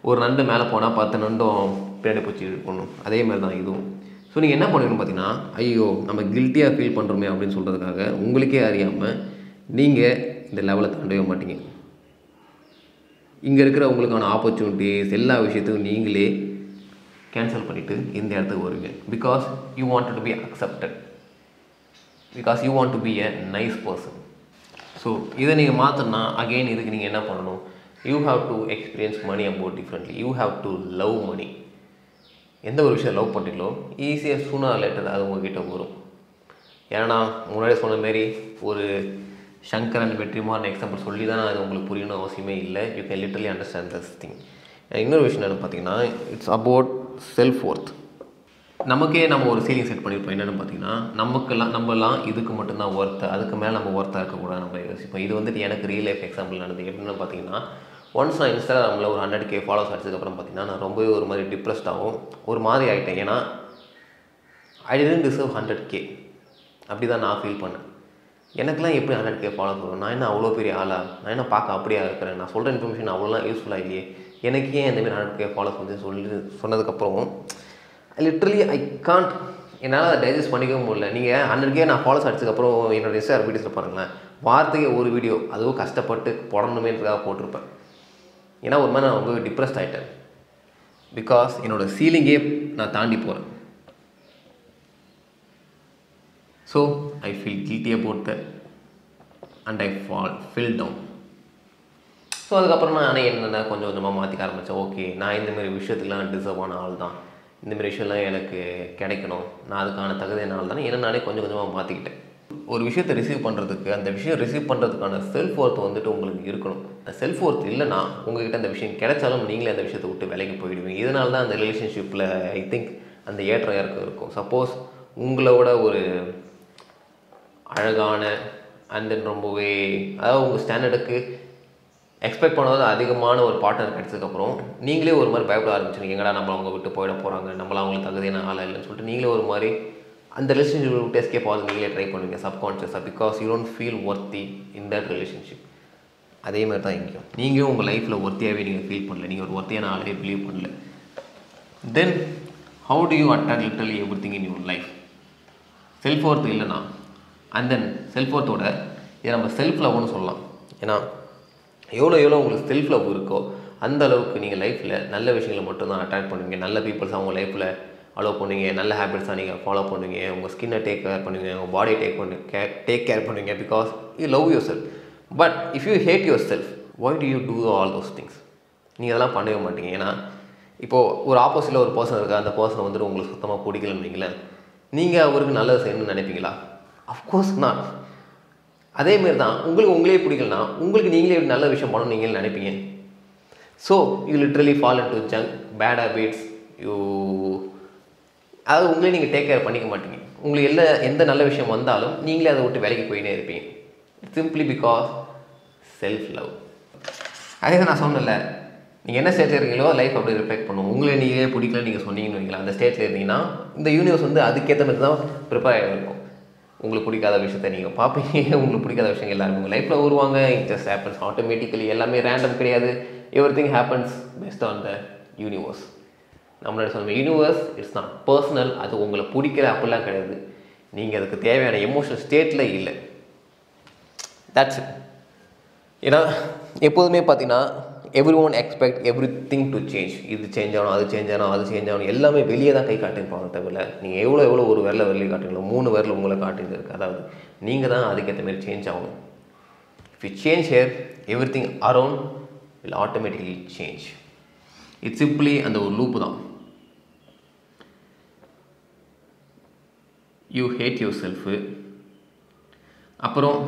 ஒரு நண்டு மேலே போனால் 10 நண்டும் பின்னாடி போச்சு இருக்கணும், அதே மாதிரி தான் இதுவும். ஸோ நீங்கள் என்ன பண்ணுவீங்கன்னு பார்த்தீங்கன்னா, ஐயோ நம்ம கில்ட்டியாக ஃபீல் பண்ணுறோமே அப்படின்னு சொல்கிறதுக்காக உங்களுக்கே அறியாமல் நீங்கள் இந்த லெவலை தாண்டவே மாட்டீங்க. இங்கே இருக்கிற உங்களுக்கான ஆப்பர்ச்சுனிட்டிஸ் எல்லா விஷயத்தையும் நீங்களே கேன்சல் பண்ணிவிட்டு இந்த இடத்துக்கு வருவீங்க. Because you want to be accepted, because you want to be a nice person. So இதை நீங்கள் மாற்றணும்னா அகெயின் இதுக்கு நீங்கள் என்ன பண்ணணும், you have to experience money about differently. You have to love money. எந்த ஒரு விஷயம் லவ் பண்ணுறீங்களோ ஈஸியாக சூனாக லேட்டர் அது உங்கள்கிட்ட வரும். ஏன்னா முன்னாடி சொன்ன மாரி ஒரு சங்கரன் வெற்றிமாறன் எக்ஸாம்பிள் சொல்லி தான் அது உங்களுக்கு புரியணும் அவசியமே இல்லை. You can literally understand this thing. இன்னொரு விஷயம் என்னென்னு பார்த்தீங்கன்னா, இட்ஸ் அபவுட் செல்ஃப் ஒர்த். நமக்கே நம்ம ஒரு சீலிங் செட் பண்ணியிருப்போம். என்னென்னு பார்த்தீங்கன்னா, நம்மலாம் இதுக்கு மட்டும்தான் ஒர்த்து, அதுக்கு மேலே நம்ம ஒர்த்தாக இருக்கக்கூடாது நம்ம யோசிப்போம். இது வந்துட்டு எனக்கு ரியல் லைஃப் எக்ஸாம்பிள் நடந்தது. எப்படின்னு பார்த்தீங்கன்னா, ஒன்ஸ் நான் இன்ஸ்டாகிராமில் ஒரு 100K ஃபாலோஸ் அடிச்சதுக்கப்புறம் பார்த்தீங்கன்னா நான் ரொம்பவே ஒரு மாதிரி டிப்ரெஸ்டாகவும் ஒரு மாதிரி ஆகிட்டேன். ஏன்னா ஐ டிடன்ட் டிசர்வ் 100K. அப்படி தான் நான் ஃபீல் பண்ணேன். எனக்குலாம் எப்படி 100K ஃபாலோஸ் வரும்? நான் என்ன அவ்வளோ பெரிய ஆளா? நான் என்ன பார்க்க அப்படியா இருக்கிறேன்? நான் சொல்கிற இன்ஃபர்மேஷன் அவ்வளோலாம் யூஸ்ஃபுல்லாக இல்லையே, எனக்கு ஏன் இந்தமாரி 100K ஃபாலோஸ் வந்து சொன்னதுக்கப்புறம் லிட்ரலி ஐ காண்ட், என்னால் அதை டைஜஸ்ட் பண்ணிக்கவும் முடியல. நீங்கள் 100K நான் ஃபாலோஸ் அடிச்சதுக்கப்புறம் என்னோடய இன்ஸ்டாகிராம் வீடியோஸில் பாருங்களேன், வார்த்தைக்கு ஒரு வீடியோ அதுவும் கஷ்டப்பட்டு போடணுமேன்றதாக போட்டிருப்பேன். ஏன்னா ஒரு மாதிரி நான் ரொம்ப டிப்ரெஸ்ட் ஆகிட்டேன். பிகாஸ் என்னோடய சீலிங்கே நான் தாண்டி போகிறேன். So I feel guilty about that and I feel down. So அதுக்கப்புறம் நான் என்னென்ன கொஞ்சம் கொஞ்சமாக மாற்றிக்க ஆரம்பித்தேன். ஓகே, நான் இந்தமாரி விஷயத்துக்குலாம் டிசர்வ் ஆன ஆள் தான், இந்தமாரி விஷயம்லாம் எனக்கு கிடைக்கணும், நான் அதுக்கான தகுதியான ஆள் தானே, என்ன நானே கொஞ்சம் கொஞ்சமாக மாற்றிக்கிட்டேன். ஒரு விஷயத்தை ரிசீவ் பண்ணுறதுக்கு, அந்த விஷயம் ரிசீவ் பண்ணுறதுக்கான செல்ஃப் ஒர்த் வந்துட்டு உங்களுக்கு இருக்கணும். அந்த செல்ஃப் ஒர்த் இல்லைனா உங்கள்கிட்ட அந்த விஷயம் கிடைச்சாலும் நீங்களே அந்த விஷயத்தை விட்டு விலைக்கு போயிடுவீங்க. இதனால தான் அந்த ரிலேஷன்ஷிப்பில் ஐ திங்க் அந்த ஏற்றம் இறக்கம் இருக்கும். சப்போஸ் உங்களோட ஒரு அழகான அண்ட் தென் ரொம்பவே அதாவது உங்கள் ஸ்டாண்டர்டுக்கு எக்ஸ்பெக்ட் பண்ணாத அதிகமான ஒரு பார்ட்னர் கிடச்சதுக்கப்புறம் நீங்களே ஒரு மாதிரி பயப்பட ஆரம்பிச்சிருக்கீங்க. எங்கடா நம்மளை அவங்க விட்டு போயிட போகிறாங்க, நம்மள அவங்களுக்கு தகுதியான ஆளாக இல்லைன்னு சொல்லிட்டு நீங்களே ஒரு மாதிரி அந்த ரிலேஷன்ஷிப் விட்டு எஸ்கேப் ஆகுது நீங்களே ட்ரை பண்ணுவீங்க சப்கான்ஷியஸாக. Because you don't feel worthy in that relationship. அதே மாதிரி தான் இங்கேயும் நீங்களும் உங்கள் லைஃப்பில் ஒர்த்தியாகவே நீங்கள் ஃபீல் பண்ணல, நீங்கள் ஒரு ஒர்த்தியான ஆளவே பிலீவ் பண்ணல. தென் how do you attack literally every thing in your life? Self worth இல்லைனா அண்ட் தென் செல்ஃப் ஒர்த்தோட இதை நம்ம செல்ஃப் லவ்னு சொல்லலாம். ஏன்னா எவ்வளோ உங்களுக்கு செல்ஃப் லவ் இருக்கோ அந்த அளவுக்கு நீங்கள் லைஃப்பில் நல்ல விஷயங்களை மட்டும்தான் அட்ராக்ட் பண்ணுவீங்க. நல்ல பீப்புள்ஸ் அவங்க லைஃப்பில் அலோவ் பண்ணுவீங்க, நல்ல ஹேபிட்ஸாக நீங்கள் ஃபாலோ பண்ணுவீங்க, உங்கள் ஸ்கின்னை டேக் கேர் பண்ணுவீங்க, உங்கள் பாடியை டேக் கேர் பண்ணுவீங்க. Because you love yourself. But if you hate yourself, why do you do all those things? நீங்கள் அதெல்லாம் பண்ணவே மாட்டீங்க. ஏன்னா இப்போது ஒரு ஆப்போசிட்டில் ஒரு பர்சன் இருக்கா, அந்த பர்சனை வந்துட்டு உங்களுக்கு சுத்தமாக பிடிக்கலன்னு வைங்களேன், நீங்கள் அவருக்கு நல்லது செய்யணும்னு நினைப்பீங்களா? Of course not. அதேமாரி தான் உங்களுக்கு உங்களே பிடிக்கலனா உங்களுக்கு நீங்களே நல்ல விஷயம் பண்ணணும்னு நீங்களே நினைப்பீங்க. So you literally fall into junk bad habits. அதாவது உங்களே நீங்கள் டேக் கேர் பண்ணிக்க மாட்டீங்க. உங்களுக்கு எந்த நல்ல விஷயம் வந்தாலும் நீங்களே அதை விட்டு வேலைக்கு போயினே இருப்பீங்க. Simply because self love. அதே தான் நான் சொன்னல, நீங்கள் என்ன ஸ்டேட்டில் இருக்கீங்களோ லைஃப் அப்படி ரிஃப்ளெக்ட் பண்ணும். உங்களை நீங்களே பிடிக்கல நீங்கள் சொன்னீங்கன்னு வைங்களா, அந்த ஸ்டேட்டில் இருந்தீங்கன்னா இந்த யூனிவர்ஸ் வந்து அதுக்கேற்ற மாதிரி தான் ப்ரிப்பேர் ஆகிருக்கும். உங்களுக்கு பிடிக்காத விஷயத்தை நீங்கள் பார்ப்பீங்க, உங்களுக்கு பிடிக்காத விஷயங்கள் எல்லாருமே உங்கள் லைஃப்பில் வருவாங்க. It just happens automatically. எல்லாமே ரேண்டம் கிடையாது. Every thing happens based on the universe. நம்மளோட சொல்லுங்கள், யூனிவர்ஸ் இட்ஸ் நாட் பர்சனல். அது உங்களை பிடிக்கிற அப்படிலாம் கிடையாது. நீங்கள் அதுக்கு தேவையான எமோஷனல் ஸ்டேட்டில் இல்லை. That's it. ஏன்னா எப்போதுமே பார்த்தீங்கன்னா every one expect every thing to change. இது சேஞ்ச் ஆகணும், அது சேஞ்ச் ஆகணும், அது சேஞ்ச் ஆகணும், எல்லாமே வெளியே தான் கை காட்டிருப்பாங்க தவிர நீங்கள் எவ்வளோ ஒரு விரலை வெளியே காட்டுங்களோ 3 விரல் உங்களை காட்டிட்டு இருக்குது. அதாவது நீங்கள் தான் அதுக்கேற்ற மாதிரி சேஞ்ச் ஆகணும். If you change here everything around will automatically change. It's simply அந்த ஒரு லூப்பு தான். யூ ஹேட் யுவர் செல்ஃபு, அப்புறம்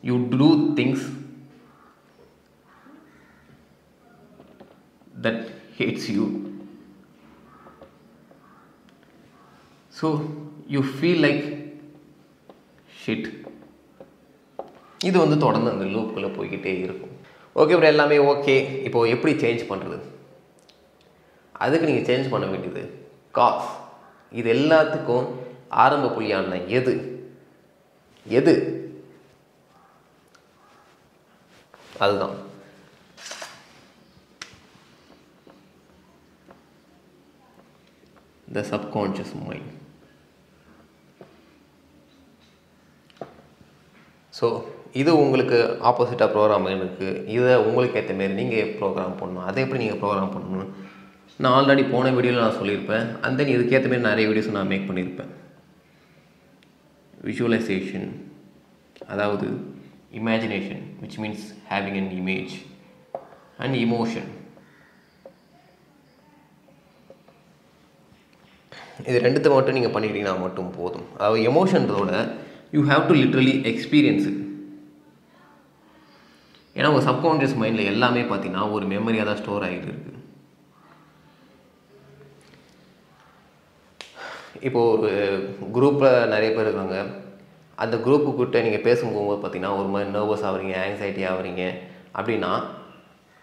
you do things that hates you, so you feel like shit. இது வந்து தொடர்ந்து அந்த லூப்புக்குள்ளே போய்கிட்டே இருக்கும். ஓகே இப்படி எல்லாமே ஓகே. இப்போது எப்படி சேஞ்ச் பண்ணுறது? அதுக்கு நீங்கள் சேஞ்ச் பண்ண வேண்டியது காஸ். இது எல்லாத்துக்கும் ஆரம்ப புள்ளியான எது எது அதுதான். The subconscious mind. ஸோ இது உங்களுக்கு ஆப்போசிட்டாக ப்ரோக்ராம் இருக்குது. இதை உங்களுக்கு ஏற்ற மாரி நீங்கள் ப்ரோக்ராம் பண்ணணும். அதை எப்படி நீங்கள் ப்ரோக்ராம் பண்ணணும் நான் ஆல்ரெடி போன வீடியோவில் நான் சொல்லியிருப்பேன். அண்ட் தென் இதுக்கேற்ற மாரி நிறைய வீடியோஸ் நான் மேக் பண்ணியிருப்பேன். விஷுவலைசேஷன், அதாவது imagination, which means having an image, and emotion. இது ரெண்டுத்தை மட்டும் நீங்கள் பண்ணிக்கிட்டீங்கன்னா மட்டும் போதும். அதாவது எமோஷன்றதோட you have to literally experience it. ஏன்னா உங்கள் சப்கான்ஷியஸ் மைண்டில் எல்லாமே பார்த்தீங்கன்னா ஒரு மெமரியாக தான் ஸ்டோர் ஆகிட்டு இருக்குது. இப்போது ஒரு குரூப்பில் நிறைய பேர் இருக்காங்க. அந்த குரூப்புக்கிட்ட நீங்கள் பேசும்போது பார்த்தீங்கன்னா ஒரு மாதிரி நர்வஸ் ஆகிறீங்க, ஆங்ஸைட்டி ஆகிறீங்க அப்படின்னா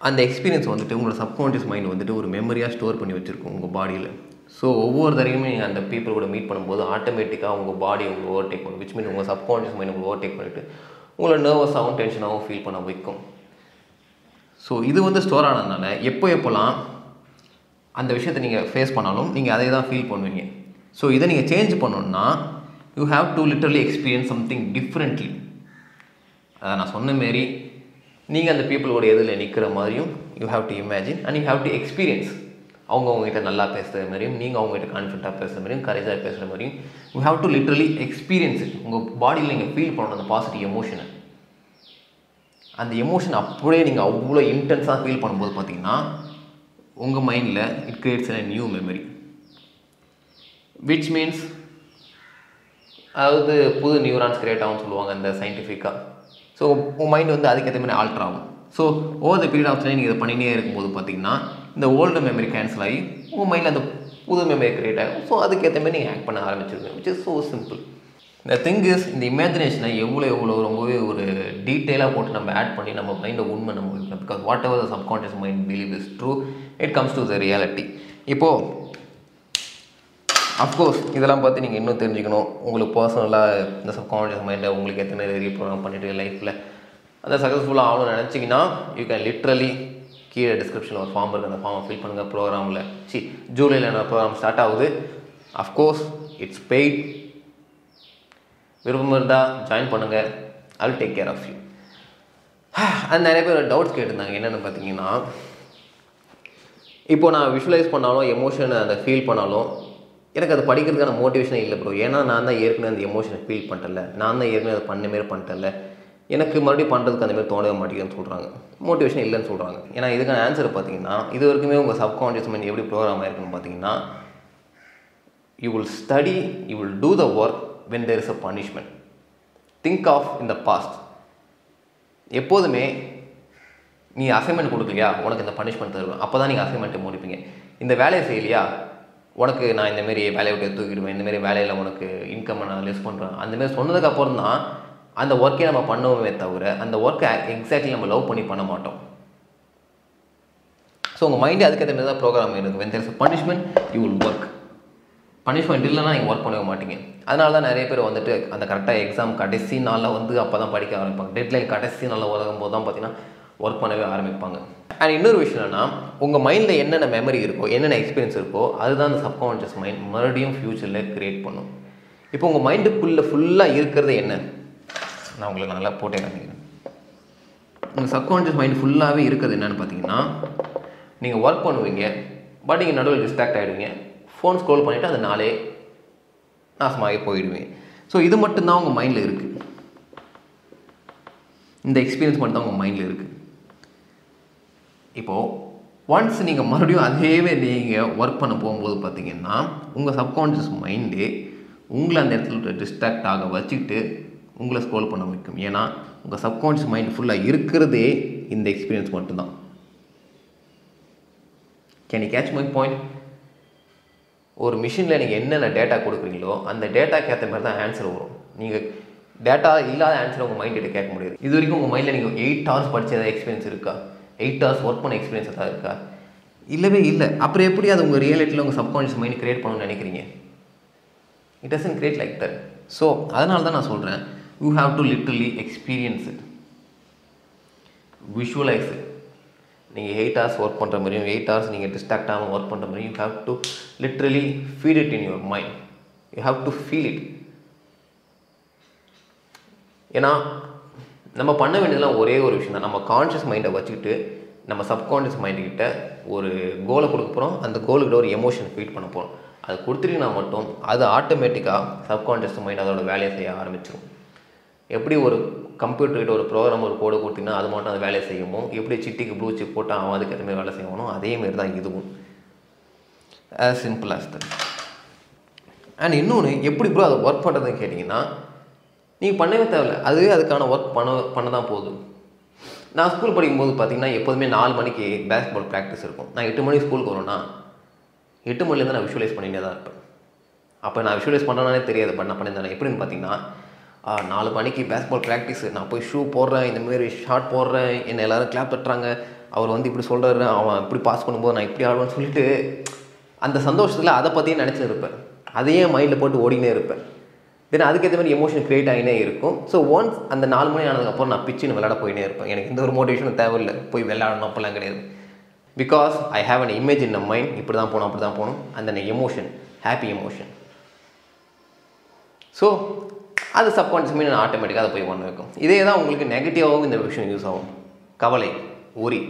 அந்த எக்ஸ்பீரியன்ஸ் வந்துட்டு உங்களோட சப்கான்ஷியஸ் மைண்ட் வந்துட்டு ஒரு மெமரியாக ஸ்டோர் பண்ணி வச்சுருக்கும் உங்கள் பாடியில். ஸோ ஒவ்வொரு தரையுமே நீங்கள் அந்த பீப்புள் கூட மீட் பண்ணும்போது ஆட்டோமேட்டிக்காக உங்கள் பாடி உங்களுக்கு ஓவர்டேக் பண்ணும். விச் மீன் உங்கள் சப்கான்ஷியஸ் மைண்ட் உங்களுக்கு ஓவர்டேக் பண்ணிவிட்டு உங்களை நர்வஸாகவும் டென்ஷனாகவும் ஃபீல் பண்ண வைக்கும். ஸோ இது வந்து ஸ்டோர் ஆனதுனால எப்போலாம் அந்த விஷயத்தை நீங்கள் ஃபேஸ் பண்ணாலும் நீங்கள் அதை தான் ஃபீல் பண்ணுவீங்க. ஸோ இதை நீங்கள் சேஞ்ச் பண்ணணுன்னா you have to literally experience something differently. அதை நான் சொன்ன மாரி நீங்கள் அந்த பீப்புளோட எதில் நிற்கிற மாதிரியும் you have to imagine and you have to experience. அவங்ககிட்ட நல்லா பேசுகிற மாதிரியும் நீங்கள் அவங்ககிட்ட கான்ஃபிடண்ட்டாக பேசுகிற மாதிரியும் கரேஜாக பேசுகிற மாதிரியும் you have to literally experience it. உங்கள் பாடியில் நீங்கள் ஃபீல் பண்ணணும் அந்த பாசிட்டிவ் எமோஷனை. அந்த எமோஷன் அப்படியே நீங்கள் அவ்வளோ இன்டென்ஸாக ஃபீல் பண்ணும்போது பார்த்தீங்கன்னா உங்கள் மைண்டில் it creates a new memory, which means அதாவது புது நியூரான்ஸ் கிரியேட் ஆகும்னு சொல்லுவாங்க இந்த சயின்டிஃபிக்காக. ஸோ உங்கள் மைண்ட் வந்து அதுக்கேற்ற மாதிரி ஆல்ட்ரு ஆகும். So over the period of time நீங்கள் இதை பண்ணினே இருக்கும்போது பார்த்தீங்கன்னா இந்த ஓல்டு மெமரி கேன்சல் ஆகி உங்கள் மைண்டில் அந்த புது மெமரி கிரியேட் ஆகும். ஸோ அதுக்கேற்ற மாதிரி நீங்கள் ஆக்ட் பண்ண ஆரம்பிச்சிருக்கீங்க, விச் இஸ் ஸோ சிம்பிள். இந்த திங் இஸ் இந்த இமேஜினேஷனை எவ்வளோ ரொம்பவே ஒரு டீட்டெயிலாக போட்டு நம்ம ஆட் பண்ணி நம்ம மைண்டை உண்மை நம்ம வைக்கலாம். Because what ever the subconscious mind believe is true, it comes to the reality. இப்போது அஃப்கோர்ஸ் இதெல்லாம் பார்த்து நீங்கள் இன்னும் தெரிஞ்சுக்கணும். உங்களுக்கு பர்சனலாக இந்த சப்கான்ஷியஸ் மைண்டை உங்களுக்கு எத்தனை ரீப்ரோக்ராம் பண்ணிவிட்டு லைஃப்பில் அதை சக்ஸஸ்ஃபுல்லாக ஆகணும்னு நினச்சிங்கன்னா யூ கேன் லிட்ரலி கீழே டிஸ்கிரிப்ஷனில் ஒரு ஃபார்ம் இருக்குது, அந்த ஃபார்மை ஃபில் பண்ணுங்கள். ப்ரோக்ராமில் ஜூலையில் என்ன ப்ரோக்ராம் ஸ்டார்ட் ஆகுது. Of course it's paid. விருப்பம் இருந்தால் ஜாயின் பண்ணுங்கள். I will take care of you. அது நிறைய பேர் டவுட்ஸ் கேட்டிருந்தாங்க. என்னென்னு பார்த்தீங்கன்னா இப்போது நான் விஷுவலைஸ் பண்ணாலும் எமோஷனை அதை ஃபீல் பண்ணாலும் எனக்கு அது படிக்கிறதுக்கான மோட்டிவேஷனே இல்லை ப்ரோ. ஏன்னா நான் தான் ஏற்கனவே அந்த எமோஷனை ஃபீல் பண்ணிட்டல, நான் தான் ஏற்கனவே அதை பண்ண மாரி பண்ணிட்டல, எனக்கு மறுபடியும் பண்ணுறதுக்கு அந்தமாதிரி தோணவே மாட்டேங்குதுன்னு சொல்கிறாங்க. மோட்டிவேஷன் இல்லைன்னு சொல்கிறாங்க. ஏன்னா இதுக்கான ஆன்சர் பார்த்தீங்கன்னா இது வரைக்குமே உங்கள் சப்கான்ஷியஸ் மைண்ட் எப்படி ப்ரோக்ராம் ஆகிருக்குன்னு பார்த்தீங்கன்னா you will study, you will do the work when there is a punishment. Think of in the past. எப்போதுமே நீ அசைன்மெண்ட் கொடுக்கலையா உனக்கு இந்த பனிஷ்மெண்ட் தருவேன், அப்போ தான் நீங்கள் அசைன்மெண்ட்டை முடிப்பீங்க. இந்த வேலையை செய்யலையா உனக்கு நான் இந்தமாரி வேலையை விட்டு தூக்கிடுவேன், இந்தமாரி வேலையில் உனக்கு இன்கம் நான் லெஸ் பண்ணுறேன், அந்தமாரி சொன்னதுக்கப்புறம் தான் அந்த ஒர்க்கே நம்ம பண்ணுவோமே தவிர அந்த ஒர்க்கை எக்ஸாக்ட்லி நம்ம லவ் பண்ணி பண்ண மாட்டோம். ஸோ உங்கள் மைண்டு அதுக்கேற்ற மாதிரி தான் ப்ரோக்ராம் இருக்குது. When there is punishment you will work. Punishment இல்லைன்னா நீங்கள் ஒர்க் பண்ணவே மாட்டீங்க. அதனால தான் நிறைய பேர் வந்துட்டு அந்த கரெக்டாக எக்ஸாம் கடைசி நாளில் வந்து அப்போ தான் படிக்க ஆரம்பிப்பாங்க. டெட்லைன் கடைசி நாளில் உதவும் போது தான் பார்த்தீங்கன்னா ஒர்க் பண்ணவே ஆரம்பிப்பாங்க. அண்ட் இன்னொரு விஷயம் என்னென்னா உங்கள் மைண்டில் என்னென்ன மெமரி இருக்கோ, என்னென்ன எக்ஸ்பீரியன்ஸ் இருக்கோ அதுதான் அந்த சப்கான்ஷியஸ் மைண்ட் மறுபடியும் ஃப்யூச்சரில் க்ரியேட் பண்ணும். இப்போ உங்கள் மைண்டுக்குள்ளே ஃபுல்லாக இருக்கிறது என்ன நான் உங்களுக்கு நல்லா போட்டே காமிக்கிறேன். உங்கள் சப்கான்ஷியஸ் மைண்ட் ஃபுல்லாகவே இருக்கிறது என்னென்னு பார்த்தீங்கன்னா நீங்கள் ஒர்க் பண்ணுவீங்க, பட் நீங்கள் நடுவில் டிஸ்ட்ராக்ட் ஆகிடுவீங்க, ஃபோன் ஸ்க்ரோல் பண்ணிவிட்டு அந்த நாளே நாசமாகி போயிடுவீங்க. ஸோ இது மட்டும்தான் உங்கள் மைண்டில் இருக்குது. இந்த எக்ஸ்பீரியன்ஸ் மட்டும் தான் உங்கள் மைண்டில் இருக்குது. இப்போது ஒன்ஸ் நீங்கள் மறுபடியும் அதேவே நீங்கள் ஒர்க் பண்ண போகும்போது பார்த்தீங்கன்னா உங்கள் சப்கான்ஷியஸ் மைண்டே உங்களை அந்த இடத்துல டிஸ்ட்ராக்ட் ஆக வச்சுக்கிட்டு உங்களை ஸ்க்ரோல் பண்ண வைக்கும். ஏன்னா உங்கள் சப்கான்ஷியஸ் மைண்ட் ஃபுல்லாக இருக்கிறதே இந்த எக்ஸ்பீரியன்ஸ் மட்டும்தான். Can you catch my point? ஒரு மிஷினில் நீங்கள் என்னென்ன டேட்டா கொடுக்குறீங்களோ அந்த டேட்டாக்கு ஏற்ற மாதிரி தான் ஆன்சர் வரும். நீங்கள் டேட்டா இல்லாத ஆன்சர் உங்கள் மைண்ட்கிட்ட கேட்க முடியாது. இது வரைக்கும் உங்கள் மைண்டில் நீங்கள் 8 hours படித்த ஏதாவது எக்ஸ்பீரியன்ஸ் இருக்கா? 8 hours ஒர்க் பண்ண எக்ஸ்பீரியன்ஸ் எதாவது இருக்கா? இல்லவே இல்லை. அப்புறம் எப்படி அது உங்கள் ரியாலிட்டியில் உங்கள் சப்கான்ஷியஸ் மைண்ட் கிரியேட் பண்ணணும்னு நினைக்கிறீங்க? It doesn't create like that. So அதனால தான் நான் சொல்கிறேன், you have to literally experience it, visualise it. நீங்கள் 8 hours ஒர்க் பண்ணுற மாதிரியும் 8 hours நீங்கள் டிஸ்ட்ராக்ட் ஆகாமல் ஒர்க் பண்ணுற மாதிரியும் you have to literally feed it in your mind. You have to feel it. ஏன்னா நம்ம பண்ண வேண்டியதெல்லாம் ஒரே ஒரு விஷயம் தான். நம்ம கான்ஷியஸ் மைண்டை வச்சுக்கிட்டு நம்ம சப்கான்ஷியஸ் மைண்டுக்கிட்ட ஒரு கோலை கொடுக்க போகிறோம். அந்த கோலுக்கிட்ட ஒரு எமோஷன் ஃபீட் பண்ண போகிறோம். அது கொடுத்துட்டீங்கன்னா மட்டும் அது ஆட்டோமேட்டிக்காக சப்கான்ஷியஸ் மைண்ட் அதோட வேலையை செய்ய ஆரம்பிச்சிடும். எப்படி ஒரு கம்ப்யூட்டர்கிட்ட ஒரு ப்ரோக்ராம் ஒரு கோடை கொடுத்தீங்கன்னா அது மட்டும் அது வேலையை செய்யுமோ, எப்படி சிட்டிக்கு ப்ளூ சிப் போட்டு அவன் அதுக்கு எதுவுமே வேலை செய்யணும், அதேமாரி தான் இதுவும். As simple as that. And இன்னொன்று, எப்படி ப்ரோ அதை ஒர்க் பண்ணுறதுன்னு கேட்டிங்கன்னா, நீங்கள் பண்ணவே தேவையில்லை, அதுவே அதுக்கான ஒர்க் பண்ண தான் போதும். நான் ஸ்கூல் படிக்கும்போது பார்த்தீங்கன்னா எப்போதுமே 4 மணிக்கு பேஸ்பால் ப்ராக்டிஸ் இருக்கும். நான் 8 மணிக்கு ஸ்கூலுக்கு வரேன்னா 8 மணிலேருந்து நான் விஷுவலைஸ் பண்ணிகிட்டே தான் இருப்பேன். அப்போ நான் விஷுவலைஸ் பண்ணுறேன்னே தெரியாது, பட் நான் பண்ணியிருந்தேன். எப்படின்னு பார்த்தீங்கன்னா, 4 மணிக்கு பேஸ்பால் ப்ராக்டிஸு, நான் போய் ஷூ போடுறேன், இந்தமாரி ஷார்ட் போடுறேன், என்னை எல்லோரும் கிளாப் தட்டுறாங்க, அவர் வந்து இப்படி சொல்கிறாரு, அவன் இப்படி பாஸ் பண்ணும்போது நான் இப்படி ஆடுவேன்னு சொல்லிட்டு அந்த சந்தோஷத்தில் அதை பற்றியே நினச்சிட்டு இருப்பேன். அதையே மைண்டில் போட்டு ஓடினே இருப்பேன். தென் அதுக்கேற்ற மாதிரி எமோஷன் க்ரியேட் ஆகினே இருக்கும். ஸோ ஒன்ஸ் அந்த 4 மணி ஆனதுக்கப்புறம் நான் பிச்சுன்னு விளையாட போயினே இருப்பேன். எனக்கு எந்த ஒரு மோட்டிவேஷனும் தேவையில்லை, போய் விளையாடணும் அப்போல்லாம் கிடையாது. Because I have an image in mind, இப்படி தான் போகணும் அப்படி தான் போகணும், அந்த எமோஷன், ஹாப்பி எமோஷன். ஸோ அது சப்கான்ஷியஸ் மைண்ட் ஆட்டோமேட்டிக்காக அதை போய் ஒன்று இருக்கும். இதே தான் உங்களுக்கு நெகட்டிவாகவும் இந்த விஷயம் யூஸ் ஆகும். கவலை, உரி.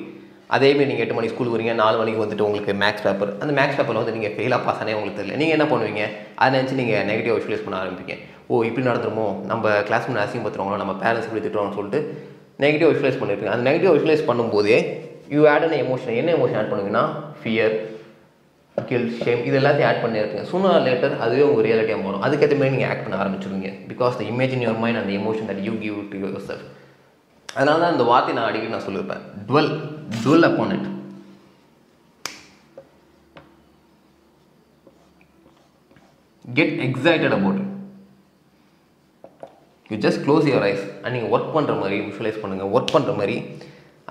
அதேமாரி நீங்கள் 8 மணிக்கு ஸ்கூல் வரீங்க, 4 மணிக்கு வந்துட்டு உங்களுக்கு மேக்ஸ் பேப்பர், அந்த மேக்ஸ் பேப்பரில் வந்து நீங்கள் ஃபெயிலாக பாஸ் ஆனே உங்களுக்கு தெரியல. நீங்கள் என்ன பண்ணுவீங்க, அதை நினச்சி நீங்கள் நெகட்டிவ் விஷுவலைஸ் பண்ண ஆரம்பிப்பீங்க. ஓ இப்படி நடந்துருமோ, நம்ம கிளாஸ் பண்ண அசிங்கப்படுத்துறவங்களோ, நம்ம பேரண்ட்ஸ் இப்படி திட்டுறோம்னு சொல்லிட்டு நெகட்டிவ் விஷுவலைஸ் பண்ணியிருப்பீங்க. அந்த நெகட்டிவ் விஷுவலைஸ் பண்ணும்போதே யூ ஆட் அன் எமோஷன். என்ன எமோஷன் ஆட் பண்ணுவீங்கன்னா, ஃபியர், கில்ட், ஷேம், இது எல்லாத்தையும் ஆட் பண்ணியிருப்பீங்க. சூனர் லேட்டர் அதுவே உங்கள் ரியாலிட்டியாக மாறும். அதுக்கேற்ற மாதிரி நீங்கள் ஆக்ட் பண்ண ஆரம்பிச்சிருவீங்க. Because the image in your mind and emotion that you give to yourself. அதனால தான் இந்த வார்த்தை நான் அடிக்கடி நான் சொல்லியிருப்பேன், dwell upon it. Get excited about it. You just close your eyes and நீங்கள் ஒர்க் பண்ணுற மாதிரி விஷுவலைஸ் பண்ணுங்கள். ஒர்க் பண்ணுற மாதிரி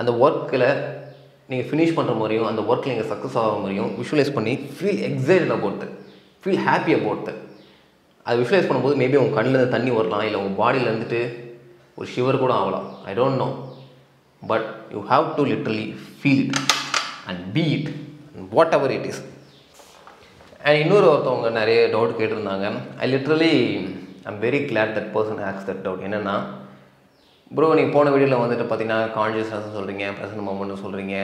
அந்த ஒர்க்கில் நீங்கள் ஃபினிஷ் பண்ணுற மாதிரியும் அந்த ஒர்க்கில் நீங்கள் சக்ஸஸ் ஆகிற மாதிரியும் விஷுவலைஸ் பண்ணி feel excited about that, feel happy about that. அது விஷுவலைஸ் பண்ணும்போது மேபி உங்கள் கண்ணில் தண்ணி வரலாம், இல்லை உங்கள் பாடியில் இருந்துட்டு ஒரு ஷிவர் கூட ஆகலாம். I don't know, but you have to literally feel it and be it whatever it is. And இன்னொரு ஒருத்தவங்க நிறைய டவுட் கேட்டிருந்தாங்க. I'm very glad that person asks that doubt. என்னென்னா, ப்ரோ நீங்கள் போன வீடியோவில் வந்துட்டு பார்த்தீங்கன்னா கான்ஷியஸ்னஸ் சொல்கிறீங்க, ப்ரெசன்ட் மொமெண்ட்னு சொல்கிறீங்க,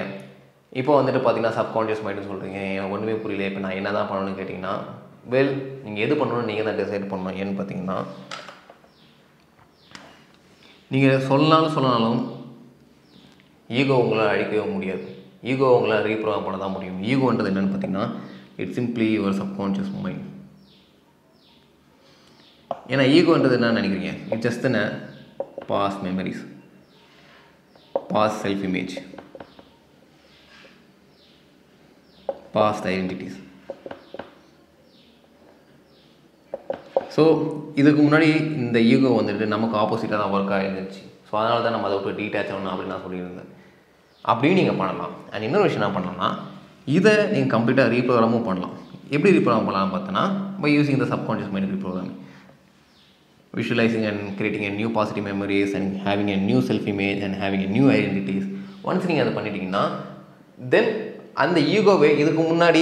இப்போ வந்துட்டு பார்த்தீங்கன்னா சப்கான்ஷியஸ் மைண்டுன்னு சொல்கிறீங்க, எனக்கு ஒன்றுமே புரியல, இப்போ நான் என்ன தான் பண்ணணும்னு கேட்டிங்கன்னா, நீங்கள் எது பண்ணணும்னு நீங்கள் தான் டிசைட் பண்ணணும். ஏன்னு பார்த்தீங்கன்னா, நீங்கள் சொல்லனாலும் ஈகோ உங்களால் அழிக்கவே முடியாது. ஈகோ உங்களால் ரீப்ரோக்ராம் பண்ண தான் முடியும். ஈகோன்றது என்னென்னு பார்த்தீங்கன்னா, it's simply your subconscious mind. ஏன்னா ஈகோன்றது என்ன நினைக்கிறீங்க, இட்ஸ் ஜஸ்ட் என்ன past memories, past self image, past identities. So இதுக்கு முன்னாடி இந்த ஈகோ வந்துட்டு நமக்கு ஆப்போசிட்டாக தான் ஒர்க் ஆகிருந்துச்சு. ஸோ அதனால தான் நம்ம அதை விட்டு டீட்டாச் ஆகணும் அப்படின்னு நான் சொல்லியிருந்தேன். அப்படின்னு நீங்கள் பண்ணலாம். அண்ட் இன்னொரு விஷயம் என்ன பண்ணலாம்னா, இதை நீங்கள் கம்ப்ளீட்டாக ரீப்ரோக்ராமும் பண்ணலாம். எப்படி ரீப்ரோக்ராம் பண்ணலாம்னு பார்த்தோன்னா, by using the subconscious mind reprogramming, visualizing and creating a new positive memories and having a new self image and having a new identities. once நீங்கள் அதை பண்ணிட்டீங்கன்னா, தென் அந்த ஈகோவே இதுக்கு முன்னாடி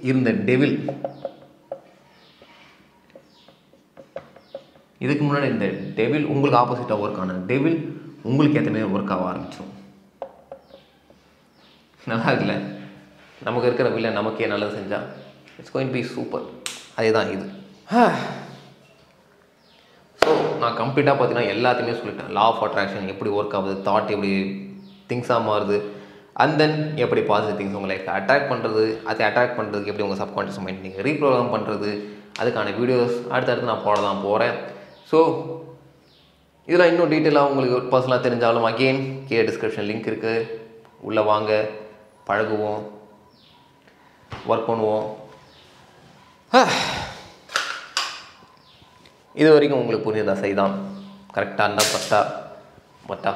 இருந்த டெவில், இதுக்கு முன்னாடி இந்த டெவில் உங்களுக்கு ஆப்போசிட்டாக ஒர்க் ஆன டெவில் உங்களுக்கு ஏற்ற மாதிரி ஒர்க் ஆக ஆரம்பிச்சிடும். நல்லா இருக்குல்ல, நமக்கு இருக்கிற வில்லை நமக்கே நல்லது செஞ்சால் it's going to be super. அதே தான் இது. ஸோ நான் கம்ப்ளீட்டாக பார்த்தீங்கன்னா எல்லாத்தையுமே சொல்லிட்டேன். லா ஆஃப் அட்ராக்ஷன் எப்படி ஒர்க் ஆகுது, தாட் எப்படி திங்ஸாக மாறுது, அண்ட் தென் எப்படி பாசிட்டிவ் திங்ஸ் உங்களை அட்ராக்ட் பண்ணுறது, அதை அட்ராக்ட் பண்ணுறதுக்கு எப்படி உங்கள் சப்கான்ஷியஸ் மைண்ட் நீங்கள் ரீப்ரோக்ராம் பண்ணுறது, அதுக்கான வீடியோஸ் அடுத்தடுத்து நான் போட தான் போகிறேன். ஸோ இதில் இன்னும் டீட்டெயிலாக உங்களுக்கு பர்சனலாக தெரிஞ்சாலும் அகெயின் கீழே டிஸ்கிரிப்ஷன் லிங்க் இருக்குது, உள்ளே வாங்க, பழகுவோம், ஒர்க் பண்ணுவோம். இது வரைக்கும் உங்களுக்கு புரியுதா? சரிதான், கரெக்டாக இருந்தால் பட்டா